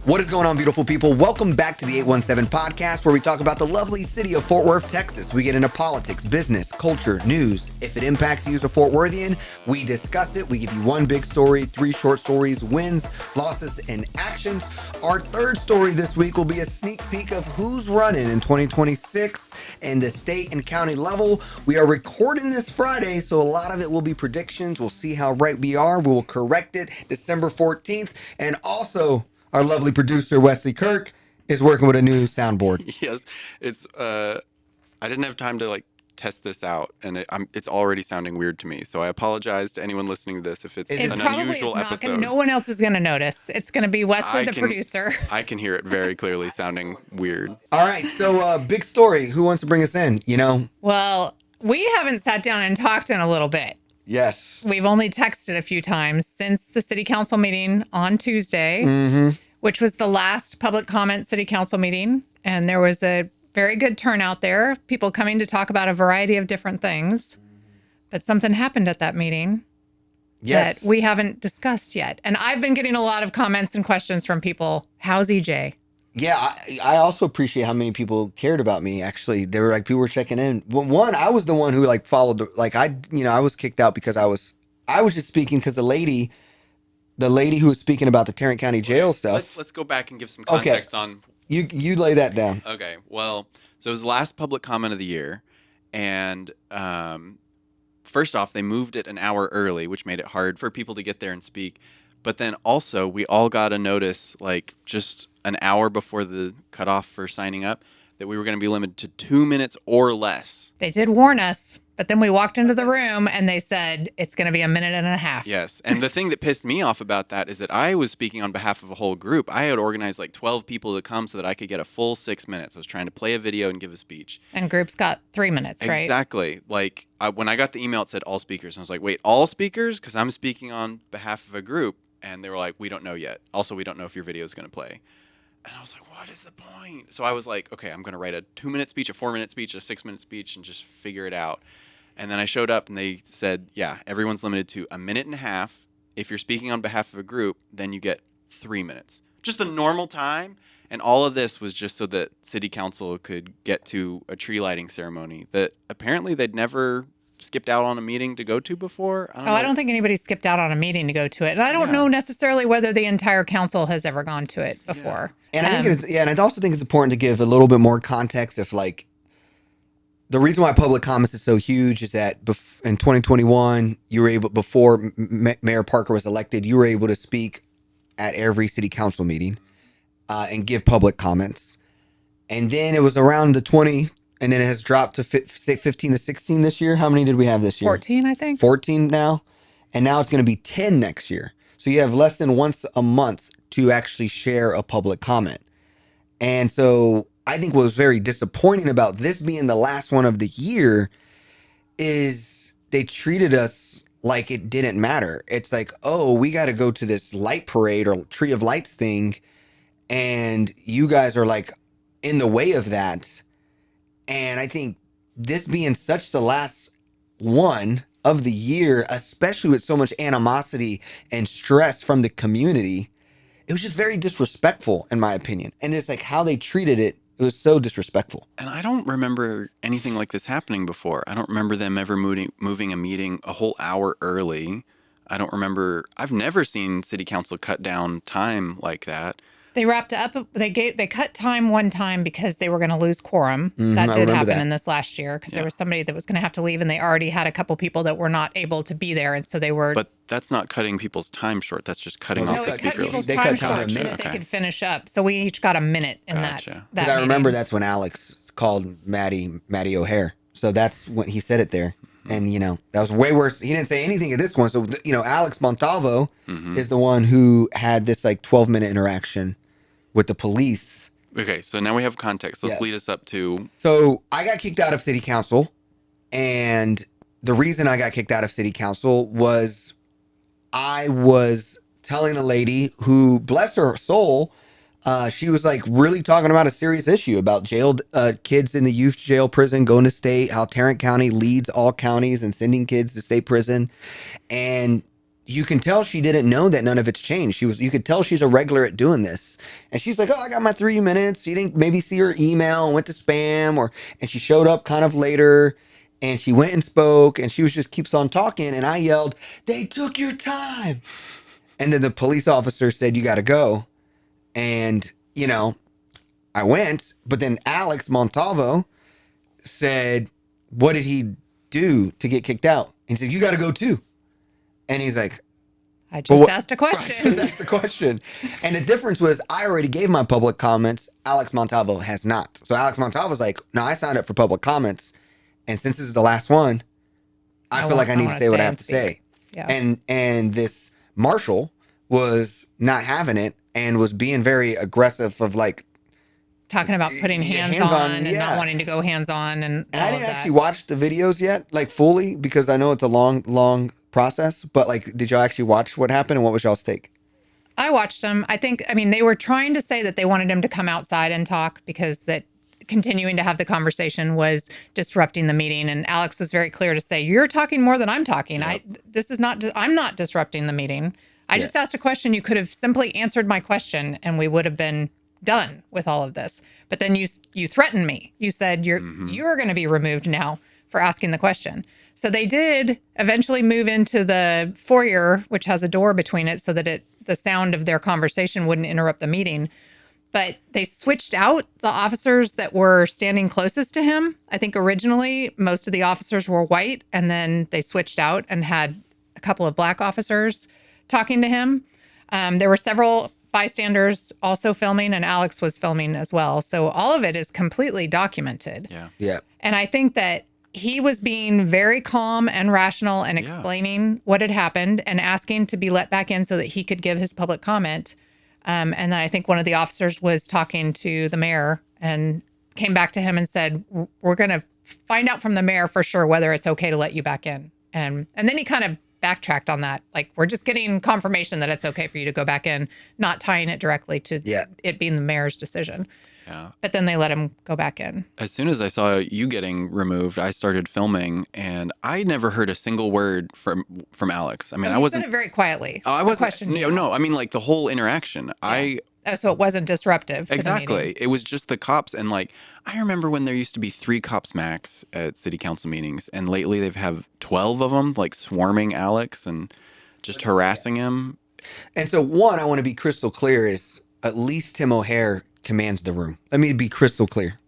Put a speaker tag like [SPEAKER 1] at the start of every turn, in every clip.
[SPEAKER 1] What is going on, beautiful people? Welcome back to the 817 podcast, where we talk about the lovely city of Fort Worth, Texas. We get into politics, business, culture, news. If it impacts you as a Fort Worthian, we discuss it. We give you one big story, 3 short stories, wins, losses, and actions. Our third story this week will be a sneak peek of who's running in 2026 in the state and county level. We are recording this Friday, so a lot of it will be predictions. We'll see how right we are. We will correct it December 14th. And also, our lovely producer, Wesley Kirk, is working with a new soundboard.
[SPEAKER 2] Yes, it's. I didn't have time to test this out, and it's already sounding weird to me. So I apologize to anyone listening to this if it's an unusual episode.
[SPEAKER 3] No one else is going to notice. It's going to be Wesley, the producer.
[SPEAKER 2] I can hear it very clearly sounding weird.
[SPEAKER 1] All right, so big story. Who wants to bring us in?
[SPEAKER 3] Well, we haven't sat down and talked in a little bit.
[SPEAKER 1] Yes.
[SPEAKER 3] We've only texted a few times since the city council meeting on Tuesday, which was the last public comment city council meeting. And there was a very good turnout there, people coming to talk about a variety of different things. But something happened at that meeting that we haven't discussed yet. And I've been getting a lot of comments and questions from people. How's EJ?
[SPEAKER 1] Yeah, I also appreciate how many people cared about me. Actually, they were people were checking in. One, I was the one who followed I was kicked out because I was just speaking because the lady who was speaking about the Tarrant County jail stuff.
[SPEAKER 2] Let's go back and give some context on.
[SPEAKER 1] You lay that down.
[SPEAKER 2] Okay. Well, so it was the last public comment of the year, and first off, they moved it an hour early, which made it hard for people to get there and speak. But then also, we all got a notice just an hour before the cutoff for signing up that we were going to be limited to 2 minutes or less.
[SPEAKER 3] They did warn us, but then we walked into the room and they said it's going to be 1.5 minutes.
[SPEAKER 2] Yes. And the thing that pissed me off about that is that I was speaking on behalf of a whole group. I had organized 12 people to come so that I could get a full 6 minutes. I was trying to play a video and give a speech.
[SPEAKER 3] And groups got 3 minutes, right?
[SPEAKER 2] Exactly. When I got the email, it said all speakers. And I was like, wait, all speakers? Because I'm speaking on behalf of a group. And they were like, we don't know yet. Also, we don't know if your video is going to play. And I was like, what is the point? So I was like, okay, I'm going to write a 2-minute speech, a 4-minute speech, a 6-minute speech, and just figure it out. And then I showed up and they said, yeah, everyone's limited to 1.5 minutes. If you're speaking on behalf of a group, then you get 3 minutes. Just the normal time. And all of this was just so that city council could get to a tree lighting ceremony that apparently they'd never skipped out on a meeting to go to before.
[SPEAKER 3] I don't think anybody skipped out on a meeting to go to it. And I don't know necessarily whether the entire council has ever gone to it before.
[SPEAKER 1] Yeah. And I think and I also think it's important to give a little bit more context if the reason why public comments is so huge is that in 2021, you were able, before Mayor Parker was elected, you were able to speak at every city council meeting and give public comments. And then it was around the 20, and then it has dropped to 15 to 16 this year. How many did we have this year?
[SPEAKER 3] 14, I think.
[SPEAKER 1] 14 now. And now it's going to be 10 next year. So you have less than once a month to actually share a public comment. And so I think what was very disappointing about this being the last one of the year is they treated us like it didn't matter. It's like, oh, we got to go to this light parade or Tree of Lights thing. And you guys are in the way of that. And I think this being such the last one of the year, especially with so much animosity and stress from the community, it was just very disrespectful, in my opinion. And it's how they treated it. It was so disrespectful.
[SPEAKER 2] And I don't remember anything like this happening before. I don't remember them ever moving a meeting a whole hour early. I've never seen city council cut down time like that.
[SPEAKER 3] They wrapped up. They cut time one time because they were going to lose quorum. That did happen in this last year because there was somebody that was going to have to leave, and they already had a couple people that were not able to be there, and so they were.
[SPEAKER 2] But that's not cutting people's time short. That's just cutting off the speaker.
[SPEAKER 3] Cut people's time short so that they could finish up. So we each got a minute in that.
[SPEAKER 1] Because I remember that's when Alex called Mattie O'Hare. So that's when he said it there. And, that was way worse. He didn't say anything at this one. So, Alex Montalvo is the one who had this 12-minute interaction with the police.
[SPEAKER 2] Okay, so now we have context. Let's lead us up to...
[SPEAKER 1] So I got kicked out of city council. And the reason I got kicked out of city council was I was telling a lady who, bless her soul, she was really talking about a serious issue about jailed kids in the youth jail prison going to state, how Tarrant County leads all counties and sending kids to state prison. And you can tell she didn't know that none of it's changed. You could tell she's a regular at doing this. And she's like, oh, I got my 3 minutes. She didn't maybe see her email and went to spam, and she showed up kind of later and she went and spoke and she was just keeps on talking. And I yelled, they took your time. And then the police officer said, you got to go. And, I went, but then Alex Montalvo said, what did he do to get kicked out? And he said, you got to go too. And he's like,
[SPEAKER 3] I just asked a
[SPEAKER 1] I
[SPEAKER 3] question.
[SPEAKER 1] just asked the question. And the difference was I already gave my public comments. Alex Montalvo has not. So Alex Montalvo's like, no, I signed up for public comments. And since this is the last one, I feel like I need to say what I have to say.
[SPEAKER 3] Yeah.
[SPEAKER 1] And this Marshall was not having it and was being very aggressive of like,
[SPEAKER 3] talking about putting hands on and not wanting to go hands on and all
[SPEAKER 1] I
[SPEAKER 3] of
[SPEAKER 1] didn't
[SPEAKER 3] that.
[SPEAKER 1] actually watch the videos yet, like fully, because I know it's a long process. But like, did y'all actually watch what happened and what was y'all's take?
[SPEAKER 3] I watched them. I mean, they were trying to say that they wanted him to come outside and talk because that continuing to have the conversation was disrupting the meeting. And Alex was very clear to say, you're talking more than I'm talking.
[SPEAKER 2] Yep.
[SPEAKER 3] I'm not disrupting the meeting. I just asked a question. You could have simply answered my question and we would have been done with all of this. But then you threatened me. You said you're going to be removed now for asking the question. So they did eventually move into the foyer, which has a door between it so that the sound of their conversation wouldn't interrupt the meeting. But they switched out the officers that were standing closest to him. I think originally most of the officers were white, and then they switched out and had a couple of black officers talking to him. There were several bystanders also filming, and Alex was filming as well. So all of it is completely documented.
[SPEAKER 1] Yeah.
[SPEAKER 3] And I think that he was being very calm and rational and explaining what had happened and asking to be let back in so that he could give his public comment. And then I think one of the officers was talking to the mayor and came back to him and said, we're going to find out from the mayor for sure whether it's okay to let you back in. And then he kind of backtracked on that. Like, we're just getting confirmation that it's okay for you to go back in, not tying it directly to it being the mayor's decision.
[SPEAKER 2] Yeah.
[SPEAKER 3] But then they let him go back in.
[SPEAKER 2] As soon as I saw you getting removed, I started filming, and I never heard a single word from Alex. I mean, I wasn't.
[SPEAKER 3] Said it very quietly.
[SPEAKER 2] I wasn't. No, I mean, like the whole interaction.
[SPEAKER 3] Yeah. So it wasn't disruptive. To
[SPEAKER 2] exactly.
[SPEAKER 3] The meeting.
[SPEAKER 2] It was just the cops, and like I remember when there used to be 3 cops max at city council meetings, and lately they've have 12 of them, like swarming Alex and just harassing him.
[SPEAKER 1] And so one, I want to be crystal clear is at least Tim O'Hare commands the room. Let me be crystal clear.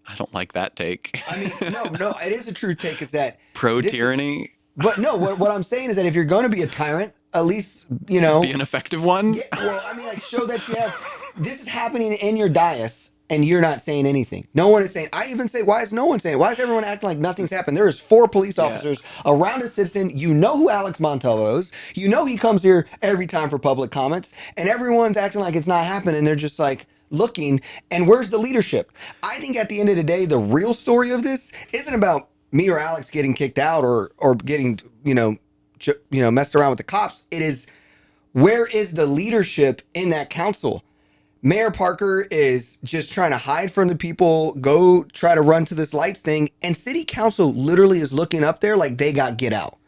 [SPEAKER 2] I don't like that take.
[SPEAKER 1] I mean, no, it is a true take. Is that
[SPEAKER 2] pro-tyranny?
[SPEAKER 1] But no, what I'm saying is that if you're going to be a tyrant, at least,
[SPEAKER 2] be an effective one.
[SPEAKER 1] Yeah, well, I mean, like, show that you have. This is happening in your dais, and you're not saying anything. No one is saying. I even say, why is no one saying? Why is everyone acting like nothing's happened? There is 4 police officers around a citizen. You know who Alex Montalvo is. You know he comes here every time for public comments, and everyone's acting like it's not happening. They're just like looking. And where's the leadership? I think at the end of the day, the real story of this isn't about me or Alex getting kicked out or getting messed around with the cops. It is, where is the leadership in that council? Mayor Parker is just trying to hide from the people, go try to run to this lights thing, and city council literally is looking up there like they got get out.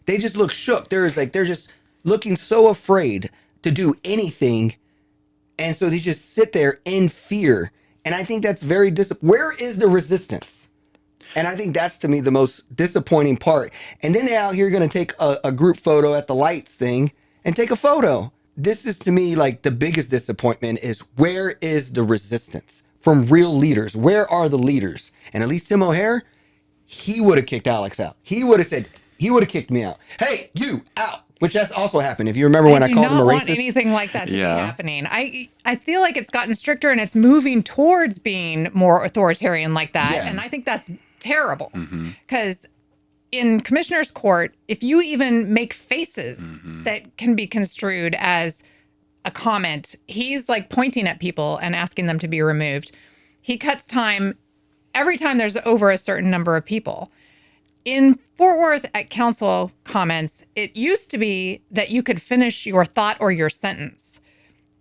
[SPEAKER 1] They just look shook. They're just looking so afraid to do anything, and so they just sit there in fear. And I think that's very where is the resistance? And I think that's, to me, the most disappointing part. And then they're out here going to take a group photo at the lights thing and take a photo. This is, to me, like the biggest disappointment is, where is the resistance from real leaders? Where are the leaders? And at least Tim O'Hare, he would have kicked Alex out. He would have said, he would have kicked me out. Hey, you out. Which has also happened. If you remember when I called him a racist. I do not want
[SPEAKER 3] anything like that to be happening. I feel like it's gotten stricter and it's moving towards being more authoritarian like that. Yeah. And I think that's terrible. Because in commissioner's court, if you even make faces that can be construed as a comment, he's like pointing at people and asking them to be removed. He cuts time every time there's over a certain number of people. In Fort Worth at council comments, it used to be that you could finish your thought or your sentence.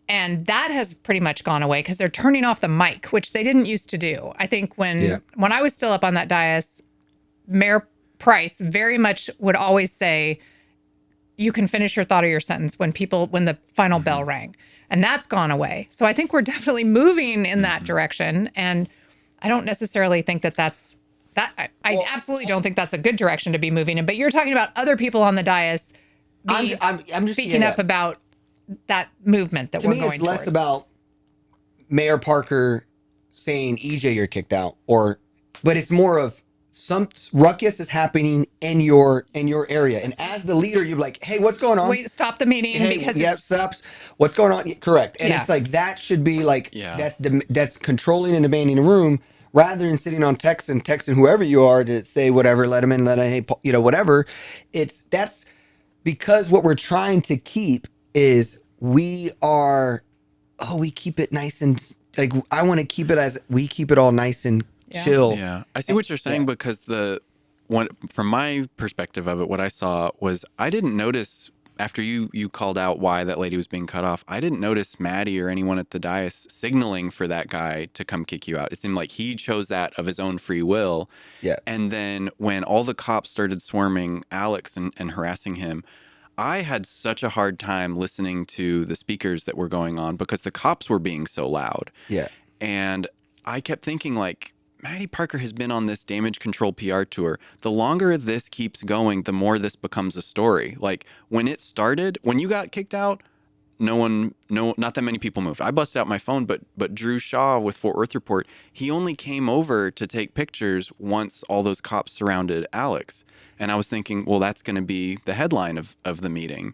[SPEAKER 3] And that has pretty much gone away because they're turning off the mic, which they didn't used to do. I think when I was still up on that dais, Mayor Price very much would always say, you can finish your thought or your sentence when the final bell rang. And that's gone away. So I think we're definitely moving in that direction. And I don't necessarily think that's I absolutely don't think that's a good direction to be moving in. But you're talking about other people on the dais
[SPEAKER 1] I'm just
[SPEAKER 3] speaking up about that movement that
[SPEAKER 1] to
[SPEAKER 3] we're
[SPEAKER 1] me,
[SPEAKER 3] going
[SPEAKER 1] it's less
[SPEAKER 3] towards.
[SPEAKER 1] about Mayor Parker saying, EJ, you're kicked out, but it's more of some ruckus is happening in your area. And as the leader, you're like, hey, what's going on?
[SPEAKER 3] Wait, stop the meeting
[SPEAKER 1] Hey,
[SPEAKER 3] because
[SPEAKER 1] yeah,
[SPEAKER 3] it's
[SPEAKER 1] stops. What's going on? Correct. And
[SPEAKER 3] Yeah.
[SPEAKER 1] it's like, that should be like,
[SPEAKER 2] Yeah.
[SPEAKER 1] that's controlling and demanding a room rather than sitting on text and texting whoever you are to say whatever, let them in, hey, whatever. That's because what we're trying to keep is we keep it nice and like, I want to keep it as we keep it all nice and
[SPEAKER 3] Yeah.
[SPEAKER 1] chill.
[SPEAKER 2] Yeah, I see what you're saying because from my perspective of it, what I saw was I didn't notice after you called out why that lady was being cut off. I didn't notice Mattie or anyone at the dais signaling for that guy to come kick you out. It seemed like he chose that of his own free will.
[SPEAKER 1] Yeah.
[SPEAKER 2] And then when all the cops started swarming Alex and harassing him, I had such a hard time listening to the speakers that were going on because the cops were being so loud.
[SPEAKER 1] Yeah.
[SPEAKER 2] And I kept thinking, like, Mattie Parker has been on this damage control PR tour. The longer this keeps going, the more this becomes a story. Like, when it started, when you got kicked out, not that many people moved. I busted out my phone, but Drew Shaw with Fort Worth Report, he only came over to take pictures once all those cops surrounded Alex. And I was thinking, well, that's going to be the headline of the meeting.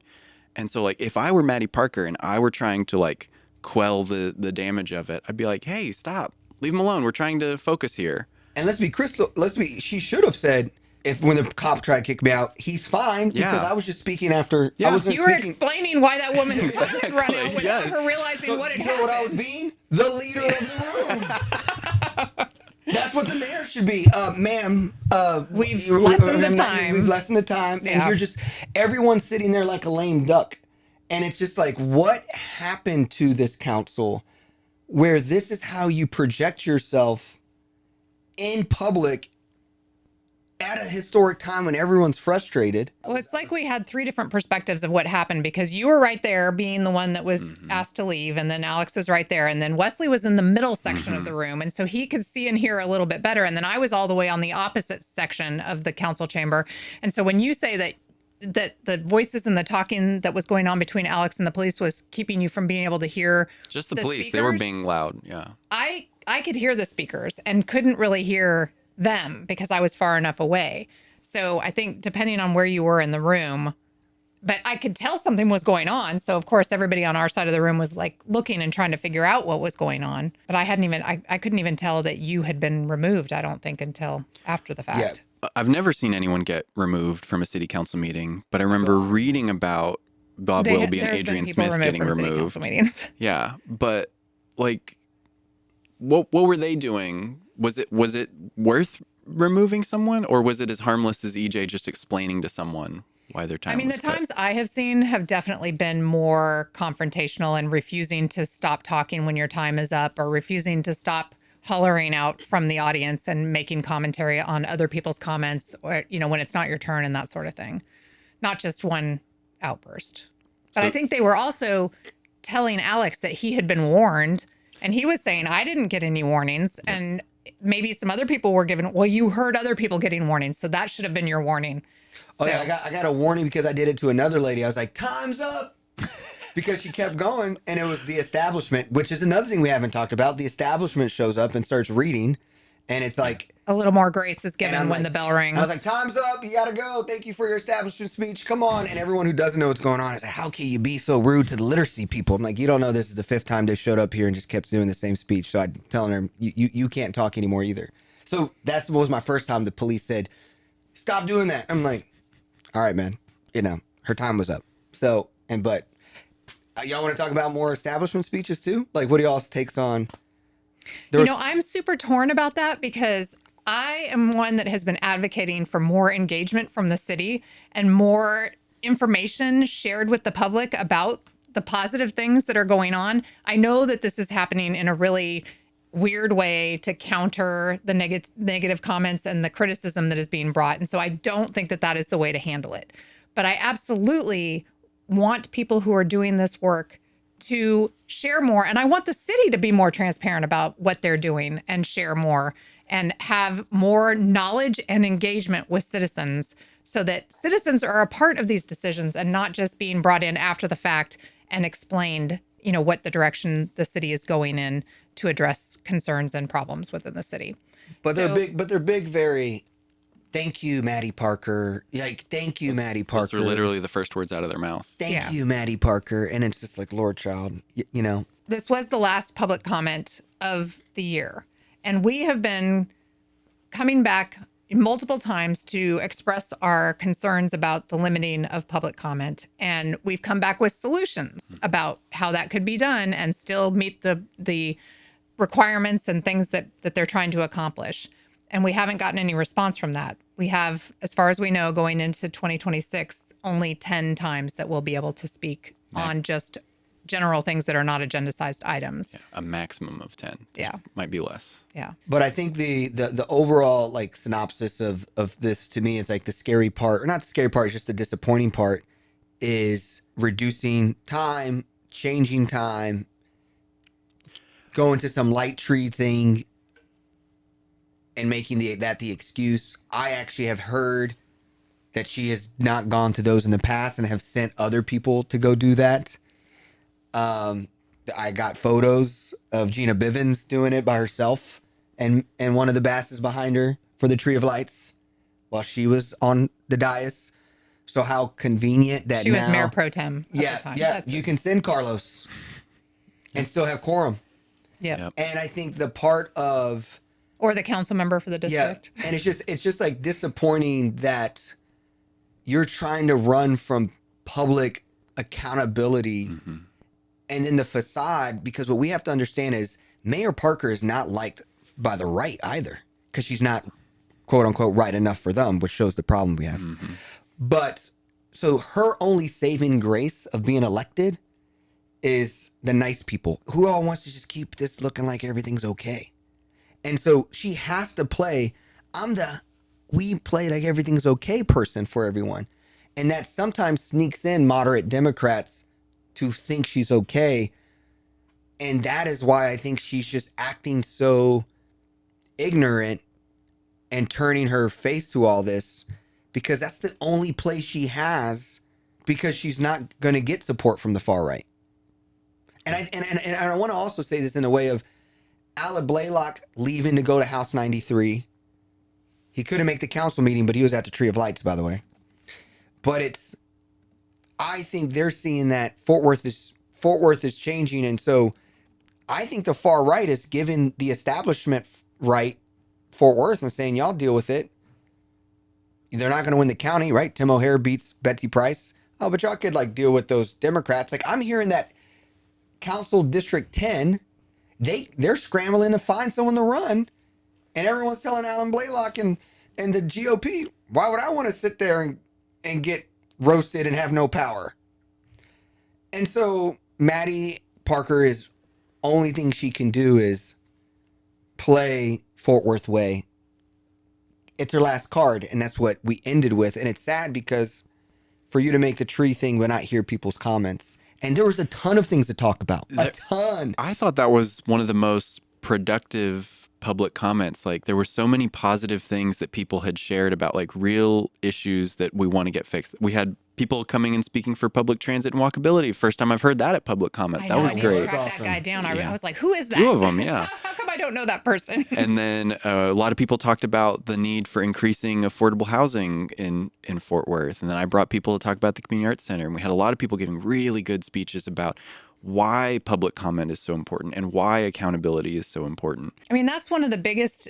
[SPEAKER 2] And so, like, if I were Mattie Parker and I were trying to, like, quell the damage of it, I'd be like, hey, stop. Leave him alone. We're trying to focus here.
[SPEAKER 1] And she should have said, if when the cop tried to kick me out, he's fine because I was just speaking after.
[SPEAKER 2] Yeah.
[SPEAKER 1] I wasn't
[SPEAKER 3] you were
[SPEAKER 1] speaking.
[SPEAKER 3] explaining why that woman had run out without
[SPEAKER 2] Yes.
[SPEAKER 3] her realizing what had
[SPEAKER 1] You know what I was
[SPEAKER 3] happened.
[SPEAKER 1] being? The leader of the room. That's what the mayor should be. Ma'am,
[SPEAKER 3] We've lessened the time.
[SPEAKER 1] We've lessened the time. And
[SPEAKER 3] Yeah.
[SPEAKER 1] you're just, everyone's sitting there like a lame duck. And it's just like, what happened to this council where this is how you project yourself in public at a historic time when everyone's frustrated?
[SPEAKER 3] Well, it's like we had three different perspectives of what happened because you were right there being the one that was asked to leave. And then Alex was right there. And then Wesley was in the middle section of the room. And so he could see and hear a little bit better. And then I was all the way on the opposite section of the council chamber. And so when you say that the voices and the talking that was going on between Alex and the police was keeping you from being able to hear
[SPEAKER 2] Just the police. They were being loud. Yeah.
[SPEAKER 3] I could hear the speakers and couldn't really hear them because I was far enough away. So I think depending on where you were in the room, but I could tell something was going on. So of course everybody on our side of the room was like looking and trying to figure out what was going on. But I couldn't even tell that you had been removed, I don't think, until after the fact.
[SPEAKER 2] Yeah. I've never seen anyone get removed from a city council meeting, but I remember reading about Bob Wilby and Adrian Smith getting
[SPEAKER 3] from city
[SPEAKER 2] removed.
[SPEAKER 3] council meetings.
[SPEAKER 2] Yeah, but like, what were they doing? Was it worth removing someone, or was it as harmless as EJ just explaining to someone why their time?
[SPEAKER 3] I mean,
[SPEAKER 2] was
[SPEAKER 3] the
[SPEAKER 2] cut?
[SPEAKER 3] times I have seen have definitely been more confrontational and refusing to stop talking when your time is up, or refusing to stop hollering out from the audience and making commentary on other people's comments, or when it's not your turn and that sort of thing. Not just one outburst. But I think they were also telling Alex that he had been warned, and he was saying, I didn't get any warnings. Yep. And maybe some other people were given, well, you heard other people getting warnings, so that should have been your warning.
[SPEAKER 1] Oh, yeah, I got a warning because I did it to another lady. I was like, time's up. Because she kept going, and it was the establishment, which is another thing we haven't talked about. The establishment shows up and starts reading, and it's like...
[SPEAKER 3] a little more grace is given when the bell rings.
[SPEAKER 1] I was like, time's up. You got to go. Thank you for your establishment speech. Come on. And everyone who doesn't know what's going on is like, how can you be so rude to the literacy people? I'm like, you don't know this is the 5th time they showed up here and just kept doing the same speech. So I'm telling her, you can't talk anymore either. So that was my first time the police said, stop doing that. I'm like, all right, man. Her time was up. So, but... y'all want to talk about more establishment speeches too? Like, what are y'all's takes on?
[SPEAKER 3] I'm super torn about that because I am one that has been advocating for more engagement from the city and more information shared with the public about the positive things that are going on. I know that this is happening in a really weird way to counter the negative comments and the criticism that is being brought. And so I don't think that is the way to handle it. But I absolutely want people who are doing this work to share more. And I want the city to be more transparent about what they're doing and share more and have more knowledge and engagement with citizens so that citizens are a part of these decisions and not just being brought in after the fact and explained, what the direction the city is going in to address concerns and problems within the city.
[SPEAKER 1] But they're big, very, thank you, Mattie Parker. Like, thank you, Mattie Parker.
[SPEAKER 2] Those are literally the first words out of their mouth.
[SPEAKER 1] Thank you, Mattie Parker. And it's just like, Lord child,
[SPEAKER 3] This was the last public comment of the year. And we have been coming back multiple times to express our concerns about the limiting of public comment. And we've come back with solutions about how that could be done and still meet the requirements and things that they're trying to accomplish. And we haven't gotten any response from that. We have, as far as we know, going into 2026, only 10 times that we'll be able to speak on just general things that are not agendized items.
[SPEAKER 2] Yeah, a maximum of 10.
[SPEAKER 3] Yeah.
[SPEAKER 2] Might be less.
[SPEAKER 3] Yeah.
[SPEAKER 1] But I think the overall like synopsis of this to me is like the scary part, or not the scary part, it's just the disappointing part is reducing time, changing time, going to some light tree thing and making that the excuse. I actually have heard that she has not gone to those in the past and have sent other people to go do that. I got photos of Gina Bivens doing it by herself and one of the basses behind her for the Tree of Lights while she was on the dais. So how convenient that
[SPEAKER 3] she
[SPEAKER 1] now,
[SPEAKER 3] was mayor pro tem at the time.
[SPEAKER 1] Yeah, you can send Carlos and still have quorum.
[SPEAKER 3] Yeah.
[SPEAKER 1] And I think the part of
[SPEAKER 3] or the council member for the district.
[SPEAKER 1] Yeah, and it's just like disappointing that you're trying to run from public accountability and then the facade, because what we have to understand is Mayor Parker is not liked by the right either, because she's not quote unquote right enough for them, which shows the problem we have. But so her only saving grace of being elected is the nice people who all wants to just keep this looking like everything's okay. And so she has to play, we play like everything's okay person for everyone. And that sometimes sneaks in moderate Democrats to think she's okay. And that is why I think she's just acting so ignorant and turning her face to all this, because that's the only place she has, because she's not going to get support from the far right. And I want to also say this in a way of Alec Blaylock leaving to go to House 93. He couldn't make the council meeting, but he was at the Tree of Lights, by the way. But I think they're seeing that Fort Worth is changing, and so I think the far right is giving the establishment right Fort Worth and saying, y'all deal with it. They're not going to win the county, right? Tim O'Hare beats Betsy Price. Oh, but y'all could like deal with those Democrats. Like I'm hearing that Council District 10, they're scrambling to find someone to run, and everyone's telling Alan Blaylock and the GOP, why would I want to sit there and get roasted and have no power? And so Mattie Parker is only thing she can do is play Fort Worth way. It's her last card, and that's what we ended with. And it's sad because for you to make the tree thing but not hear people's comments. And there was a ton of things to talk about. A ton.
[SPEAKER 2] I thought that was one of the most productive public comments. Like there were so many positive things that people had shared about like real issues that we want to get fixed. We had people coming and speaking for public transit and walkability. First time I've heard that at public comment. That was great.
[SPEAKER 3] I tracked that guy down.
[SPEAKER 2] Yeah.
[SPEAKER 3] I was like, who is that?
[SPEAKER 2] Two of them, yeah.
[SPEAKER 3] How come I don't know that person?
[SPEAKER 2] And then a lot of people talked about the need for increasing affordable housing in Fort Worth. And then I brought people to talk about the Community Arts Center. And we had a lot of people giving really good speeches about why public comment is so important and why accountability is so important.
[SPEAKER 3] I mean, that's one of the biggest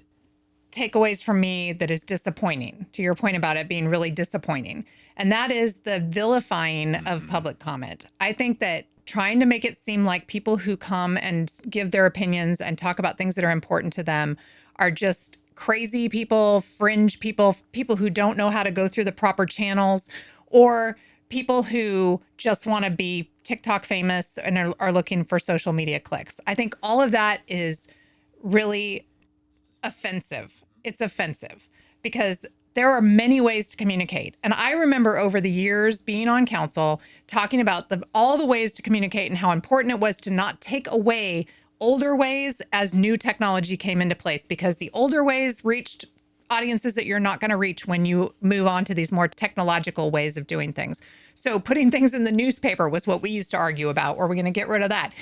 [SPEAKER 3] takeaways from me that is disappointing, to your point about it being really disappointing. And that is the vilifying of public comment. I think that trying to make it seem like people who come and give their opinions and talk about things that are important to them are just crazy people, fringe people, people who don't know how to go through the proper channels, or people who just want to be TikTok famous and are looking for social media clicks. I think all of that is really offensive. It's offensive because there are many ways to communicate. And I remember over the years being on council, talking about all the ways to communicate and how important it was to not take away older ways as new technology came into place, because the older ways reached audiences that you're not going to reach when you move on to these more technological ways of doing things. So putting things in the newspaper was what we used to argue about. Were we going to get rid of that?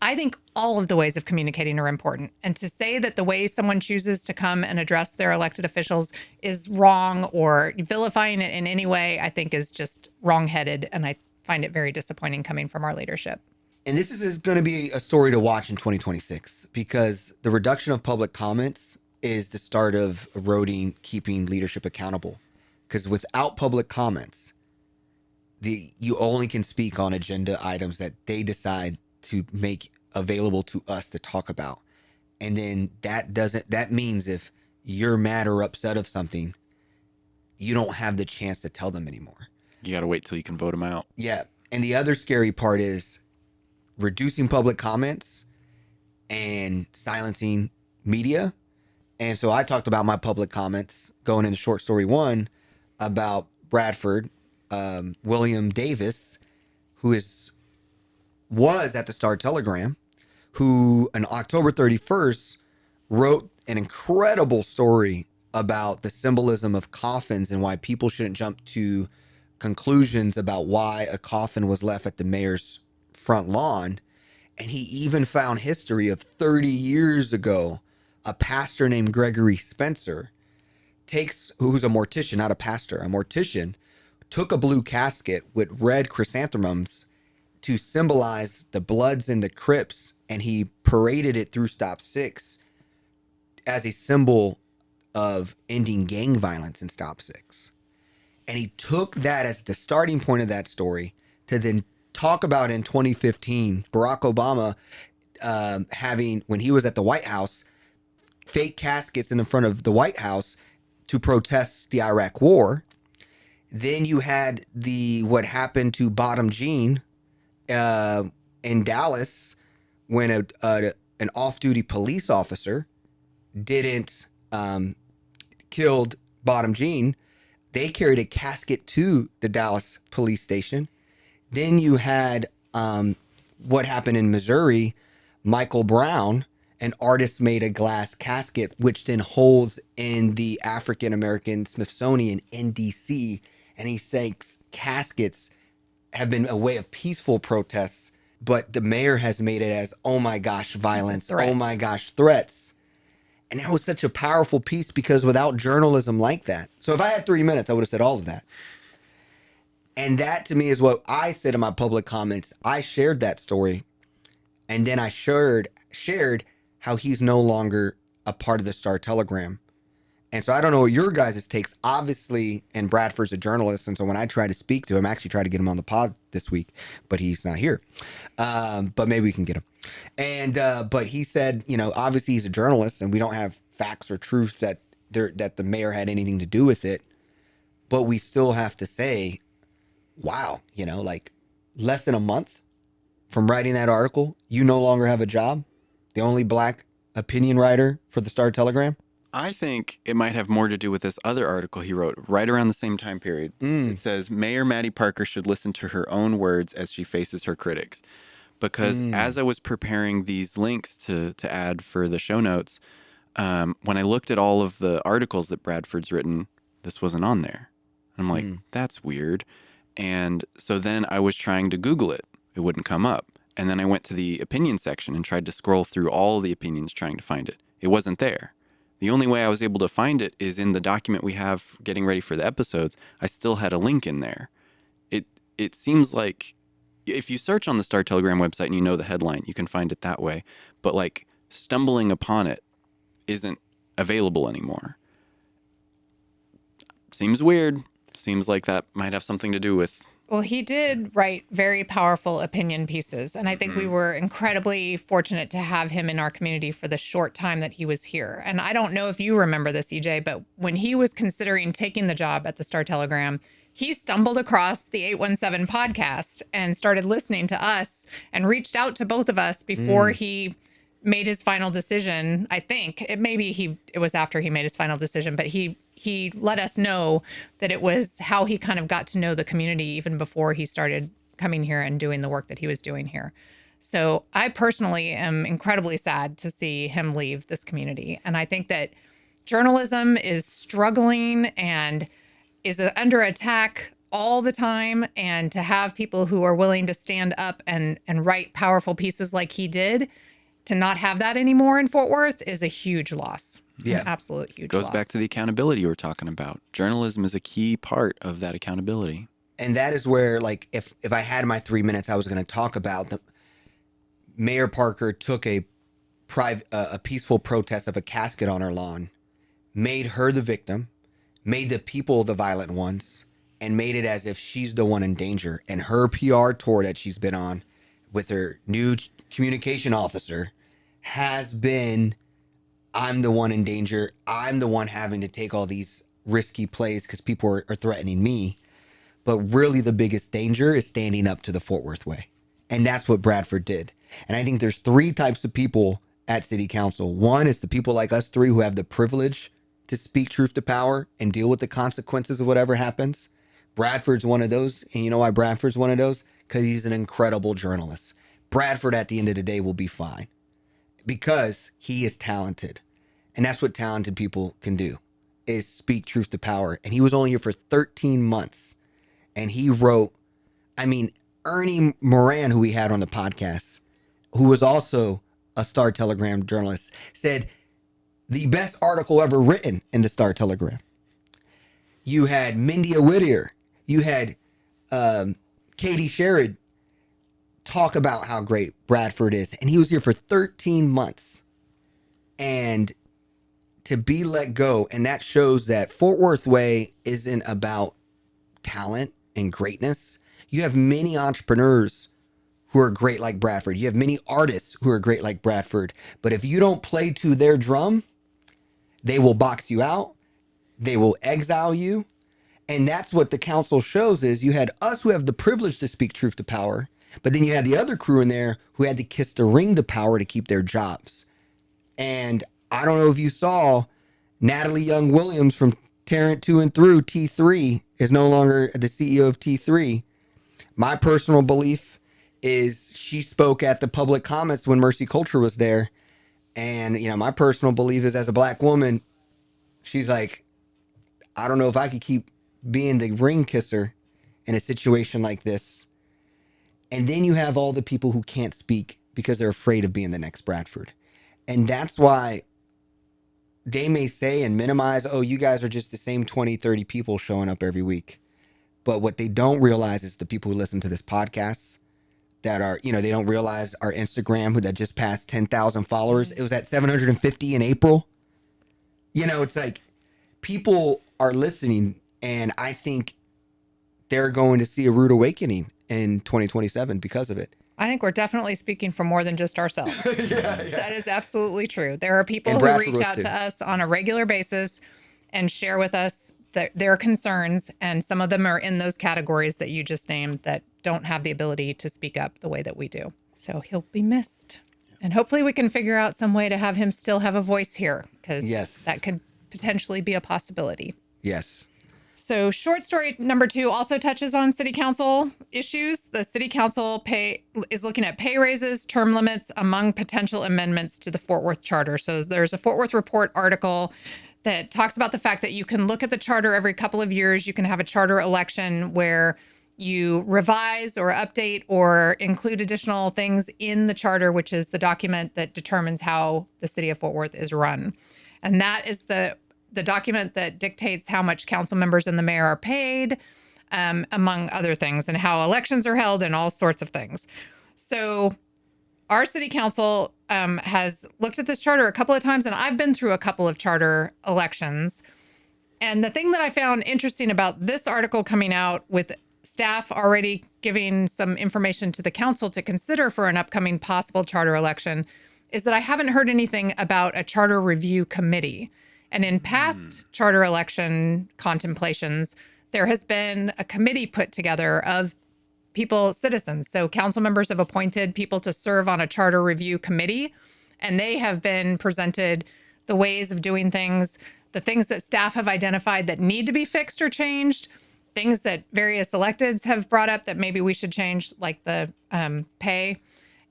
[SPEAKER 3] I think all of the ways of communicating are important. And to say that the way someone chooses to come and address their elected officials is wrong or vilifying it in any way, I think is just wrongheaded. And I find it very disappointing coming from our leadership.
[SPEAKER 1] And this is going to be a story to watch in 2026, because the reduction of public comments is the start of eroding keeping leadership accountable. Because without public comments, you only can speak on agenda items that they decide to make available to us to talk about. And then that means if you're mad or upset of something, you don't have the chance to tell them anymore.
[SPEAKER 2] You got to wait till you can vote them out.
[SPEAKER 1] Yeah. And the other scary part is reducing public comments and silencing media. And so I talked about my public comments going into short story 1 about Bradford, William Davis, who was at the Star Telegram, who on October 31st wrote an incredible story about the symbolism of coffins and why people shouldn't jump to conclusions about why a coffin was left at the mayor's front lawn. And he even found history of 30 years ago. A pastor named Gregory Spencer who's a mortician, not a pastor, a mortician, took a blue casket with red chrysanthemums to symbolize the Bloods and the Crips, and he paraded it through Stop 6 as a symbol of ending gang violence in Stop 6. And he took that as the starting point of that story to then talk about in 2015, Barack Obama having, when he was at the White House, fake caskets in the front of the White House to protest the Iraq War. Then you had what happened to Bottom Jean in Dallas when an off-duty police officer didn't killed Bottom Jean. They carried a casket to the Dallas police station. Then you had what happened in Missouri. Michael Brown, an artist, made a glass casket, which then holds in the African American Smithsonian in DC. And he says caskets have been a way of peaceful protests, but the mayor has made it as, oh my gosh, violence, oh my gosh, threats. And that was such a powerful piece, because without journalism like that. So if I had 3 minutes, I would have said all of that. And that to me is what I said in my public comments. I shared that story. And then I shared how he's no longer a part of the Star Telegram. And so I don't know what your guys' takes. Obviously, and Bradford's a journalist, and so when I try to speak to him, I actually tried to get him on the pod this week, but he's not here. But maybe we can get him. And but he said, obviously he's a journalist, and we don't have facts or truth that the mayor had anything to do with it. But we still have to say, wow, like less than a month from writing that article, you no longer have a job. The only black opinion writer for the Star Telegram.
[SPEAKER 2] I think it might have more to do with this other article he wrote right around the same time period. It says, Mayor Mattie Parker should listen to her own words as she faces her critics. Because as I was preparing these links to add for the show notes, when I looked at all of the articles that Bradford's written, this wasn't on there. I'm like, that's weird. And so then I was trying to Google it. It wouldn't come up. And then I went to the opinion section and tried to scroll through all the opinions trying to find it. It wasn't there. The only way I was able to find it is in the document we have getting ready for the episodes. I still had a link in there. It seems like if you search on the Star Telegram website and you know the headline, you can find it that way. But like stumbling upon it isn't available anymore. Seems weird. Seems like that might have something to do with...
[SPEAKER 3] Well, he did write very powerful opinion pieces. And I think we were incredibly fortunate to have him in our community for the short time that he was here. And I don't know if you remember this, EJ, but when he was considering taking the job at the Star Telegram, he stumbled across the 817 podcast and started listening to us and reached out to both of us before he made his final decision. I think it was after he made his final decision, but he he let us know that it was how he kind of got to know the community even before he started coming here and doing the work that he was doing here. So I personally am incredibly sad to see him leave this community. And I think that journalism is struggling and is under attack all the time. And to have people who are willing to stand up and write powerful pieces like he did, to not have that anymore in Fort Worth is a huge loss.
[SPEAKER 1] Yeah.
[SPEAKER 3] An absolute huge
[SPEAKER 2] Goes
[SPEAKER 3] loss.
[SPEAKER 2] back to the accountability you were talking about. Journalism is a key part of that accountability.
[SPEAKER 1] And that is where, like, if I had my 3 minutes, I was going to talk about the Mayor Parker took a peaceful protest of a casket on her lawn, made her the victim, made the people the violent ones, and made it as if she's the one in danger. And her PR tour that she's been on with her new communication officer has been, I'm the one in danger. I'm the one having to take all these risky plays because people are threatening me. But really the biggest danger is standing up to the Fort Worth way. And that's what Bradford did. And I think there's 3 types of people at city council. One is the people like us 3 who have the privilege to speak truth to power and deal with the consequences of whatever happens. Bradford's one of those. And you know why Bradford's one of those? Because he's an incredible journalist. Bradford at the end of the day will be fine because he is talented. And that's what talented people can do, is speak truth to power. And he was only here for 13 months. And he wrote, I mean, Ernie Moran, who we had on the podcast, who was also a Star Telegram journalist, said the best article ever written in the Star Telegram. You had Mindia Whittier. You had Katie Sherrod talk about how great Bradford is. And he was here for 13 months. And to be let go, and that shows that Fort Worth Way isn't about talent and greatness. You have many entrepreneurs who are great like Bradford. You have many artists who are great like Bradford. But if you don't play to their drum, they will box you out. They will exile you. And that's what the council shows is you had us who have the privilege to speak truth to power, but then you had the other crew in there who had to kiss the ring to power to keep their jobs. And I don't know if you saw Natalie Young Williams from Tarrant 2 and through T3 is no longer the CEO of T3. My personal belief is she spoke at the public comments when Mercy Culture was there. And, you know, my personal belief is as a black woman, she's like, I don't know if I could keep being the ring kisser in a situation like this. And then you have all the people who can't speak because they're afraid of being the next Bradford. And that's why they may say and minimize, oh, you guys are just the same 20, 30 people showing up every week. But what they don't realize is the people who listen to this podcast that are, you know, they don't realize our Instagram that just passed 10,000 followers. It was at 750 in April. You know, it's like people are listening, and I think they're going to see a rude awakening in 2027 because of it.
[SPEAKER 3] I think we're definitely speaking for more than just ourselves.
[SPEAKER 1] Yeah.
[SPEAKER 3] That is absolutely true. There are people
[SPEAKER 1] And
[SPEAKER 3] who
[SPEAKER 1] Bradford
[SPEAKER 3] reach
[SPEAKER 1] was
[SPEAKER 3] out
[SPEAKER 1] too.
[SPEAKER 3] to us on a regular basis and share with us their concerns. And some of them are in those categories that you just named that don't have the ability to speak up the way that we do. So he'll be missed. And hopefully we can figure out some way to have him still have a voice here, because
[SPEAKER 1] Yes.
[SPEAKER 3] that could potentially be a possibility.
[SPEAKER 1] Yes.
[SPEAKER 3] So short story number 2 also touches on city council issues. The city council is looking at pay raises, term limits among potential amendments to the Fort Worth Charter. So there's a Fort Worth Report article that talks about the fact that you can look at the charter every couple of years. You can have a charter election where you revise or update or include additional things in the charter, which is the document that determines how the city of Fort Worth is run. And that is the document that dictates how much council members and the mayor are paid, among other things, and how elections are held and all sorts of things. So our city council has looked at this charter a couple of times, and I've been through a couple of charter elections. And the thing that I found interesting about this article coming out with staff already giving some information to the council to consider for an upcoming possible charter election is that I haven't heard anything about a charter review committee. And in past charter election contemplations, there has been a committee put together of people, citizens. So council members have appointed people to serve on a charter review committee, and they have been presented the ways of doing things the things that staff have identified that need to be fixed or changed, things that various electeds have brought up that maybe we should change, like the pay,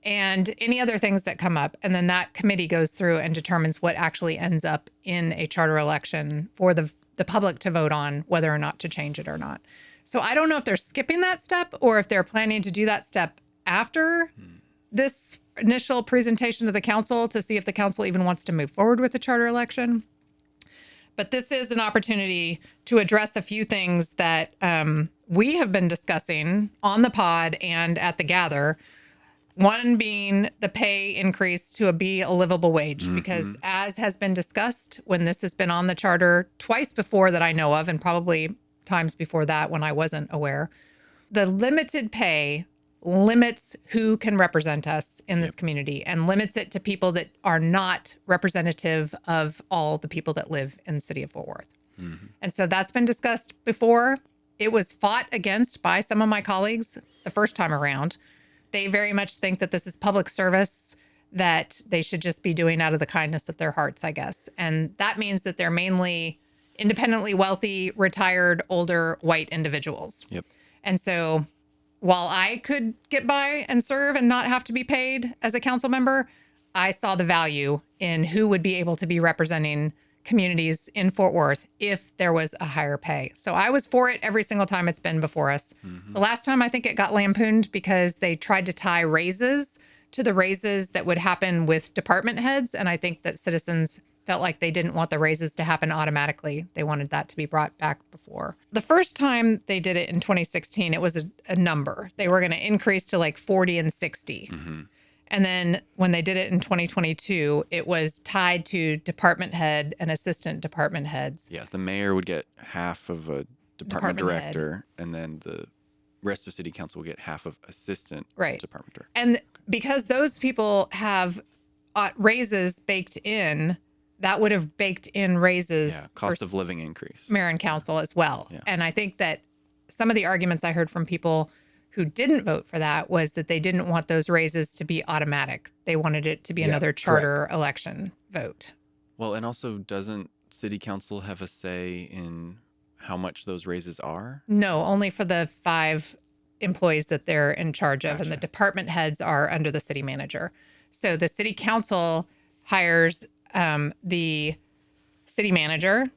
[SPEAKER 3] and any other things that come up. And then that committee goes through and determines what actually ends up in a charter election for the public to vote on whether or not to change it or not. So I don't know if they're skipping that step or if they're planning to do that step after this initial presentation to the council to see if the council even wants to move forward with the charter election. But this is an opportunity to address a few things that we have been discussing on the pod and at the gather. One being the pay increase to be a livable wage, because as has been discussed when this has been on the charter twice before that I know of, and probably times before that when I wasn't aware, the limited pay limits who can represent us in this community and limits it to people that are not representative of all the people that live in the city of Fort Worth. And so that's been discussed before. It was fought against by some of my colleagues the first time around. They very much think that this is public service that they should just be doing out of the kindness of their hearts, I guess. And that means that they're mainly independently wealthy, retired, older, white individuals.
[SPEAKER 2] Yep.
[SPEAKER 3] And so while I could get by and serve and not have to be paid as a council member, I saw the value in who would be able to be representing communities in Fort Worth if there was a higher pay. So I was for it every single time it's been before us. The last time I think it got lampooned because they tried to tie raises to the raises that would happen with department heads. And I think that citizens felt like they didn't want the raises to happen automatically. They wanted that to be brought back before. The first time they did it in 2016, it was a number. They were going to increase to like 40 and 60. And then when they did it in 2022, it was tied to department head and assistant department heads.
[SPEAKER 2] Yeah, the mayor would get half of a department director, and then the rest of city council will get half of assistant department director.
[SPEAKER 3] And because those people have raises baked in, that would have baked in raises
[SPEAKER 2] cost of living increase.
[SPEAKER 3] Mayor and council as well. Yeah. And I think that some of the arguments I heard from people who didn't vote for that was that they didn't want those raises to be automatic. They wanted it to be another charter election vote.
[SPEAKER 2] Well, and also doesn't city council have a say in how much those raises are?
[SPEAKER 3] No, only for the 5 employees that they're in charge of. And the department heads are under the city manager. So the city council hires the city manager,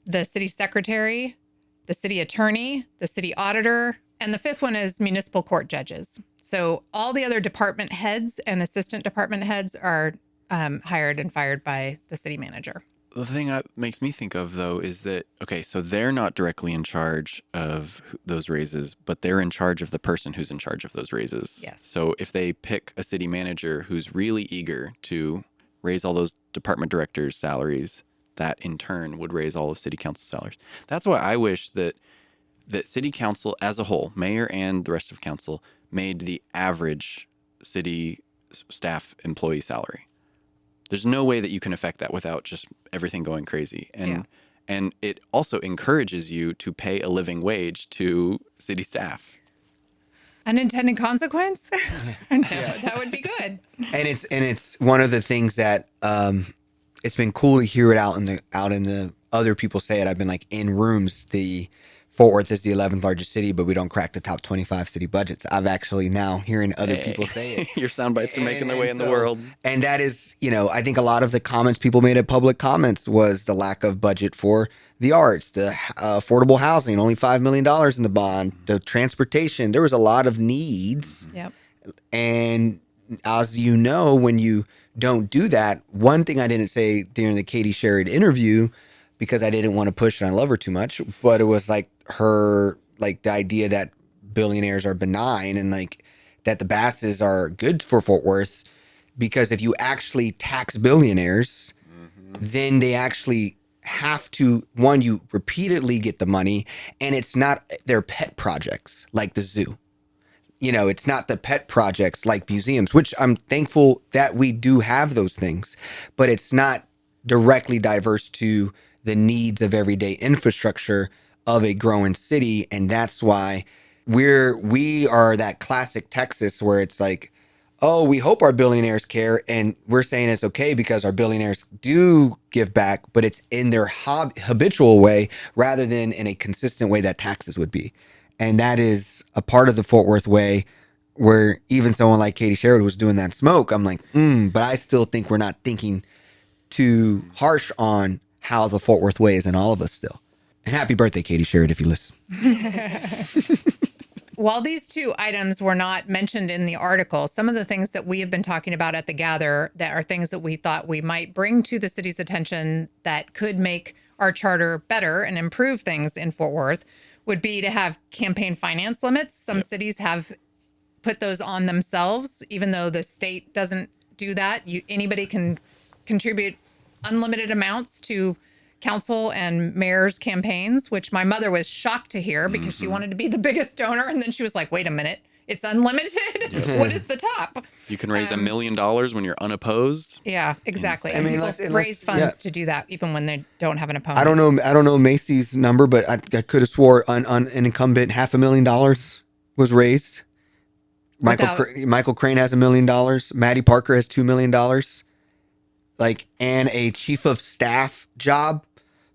[SPEAKER 3] the city secretary, the city attorney, the city auditor, and the 5th one is municipal court judges. So all the other department heads and assistant department heads are hired and fired by the city manager.
[SPEAKER 2] The thing that makes me think of, though, is that, okay, so they're not directly in charge of those raises, but they're in charge of the person who's in charge of those raises.
[SPEAKER 3] Yes.
[SPEAKER 2] So if they pick a city manager who's really eager to raise all those department directors' salaries, that in turn would raise all of city council salaries. That's why I wish that city council as a whole, mayor and the rest of council, made the average city staff employee salary. There's no way that you can affect that without just everything going crazy. And it also encourages you to pay a living wage to city staff.
[SPEAKER 3] Unintended consequence? That would be good.
[SPEAKER 1] And it's one of the things that it's been cool to hear it out in the other people say it. I've been like in rooms. The Fort Worth is the 11th largest city, but we don't crack the top 25 city budgets. I've actually now hearing other people say it.
[SPEAKER 2] Your sound bites are making their way in the world.
[SPEAKER 1] And that is, I think a lot of the comments people made at public comments was the lack of budget for the arts, the affordable housing, only $5 million in the bond, the transportation. There was a lot of needs.
[SPEAKER 3] Yep.
[SPEAKER 1] And as you know, when you don't do that, one thing I didn't say during the Katie Sherrod interview, because I didn't want to push and I love her too much, but it was like the idea that billionaires are benign and like that the Basses are good for Fort Worth, because if you actually tax billionaires, then they actually have to, one, you repeatedly get the money, and it's not their pet projects like the zoo. It's not the pet projects like museums, which I'm thankful that we do have those things, but it's not directly diverse to the needs of everyday infrastructure of a growing city. And that's why we are that classic Texas where it's like, oh, we hope our billionaires care, and we're saying it's okay because our billionaires do give back, but it's in their habitual way rather than in a consistent way that taxes would be. And that is a part of the Fort Worth way where even someone like Katie Sherwood was doing that smoke. I'm like, but I still think we're not thinking too harsh on how the Fort Worth way is in all of us still. And happy birthday, Katie Sherwood, if you listen.
[SPEAKER 3] While these two items were not mentioned in the article, some of the things that we have been talking about at the Gather that are things that we thought we might bring to the city's attention that could make our charter better and improve things in Fort Worth would be to have campaign finance limits. Some cities have put those on themselves, even though the state doesn't do that. Anybody can contribute unlimited amounts to council and mayor's campaigns, which my mother was shocked to hear because she wanted to be the biggest donor. And then she was like, wait a minute, it's unlimited. What is the top?
[SPEAKER 2] You can raise $1 million when you're unopposed.
[SPEAKER 3] Yeah, exactly.
[SPEAKER 1] I mean,
[SPEAKER 3] people raise funds to do that even when they don't have an opponent.
[SPEAKER 1] I don't know Macy's number, but I could have swore on an incumbent $500,000 was raised. Michael Crane has $1 million. Mattie Parker has $2 million. Like, and a chief of staff job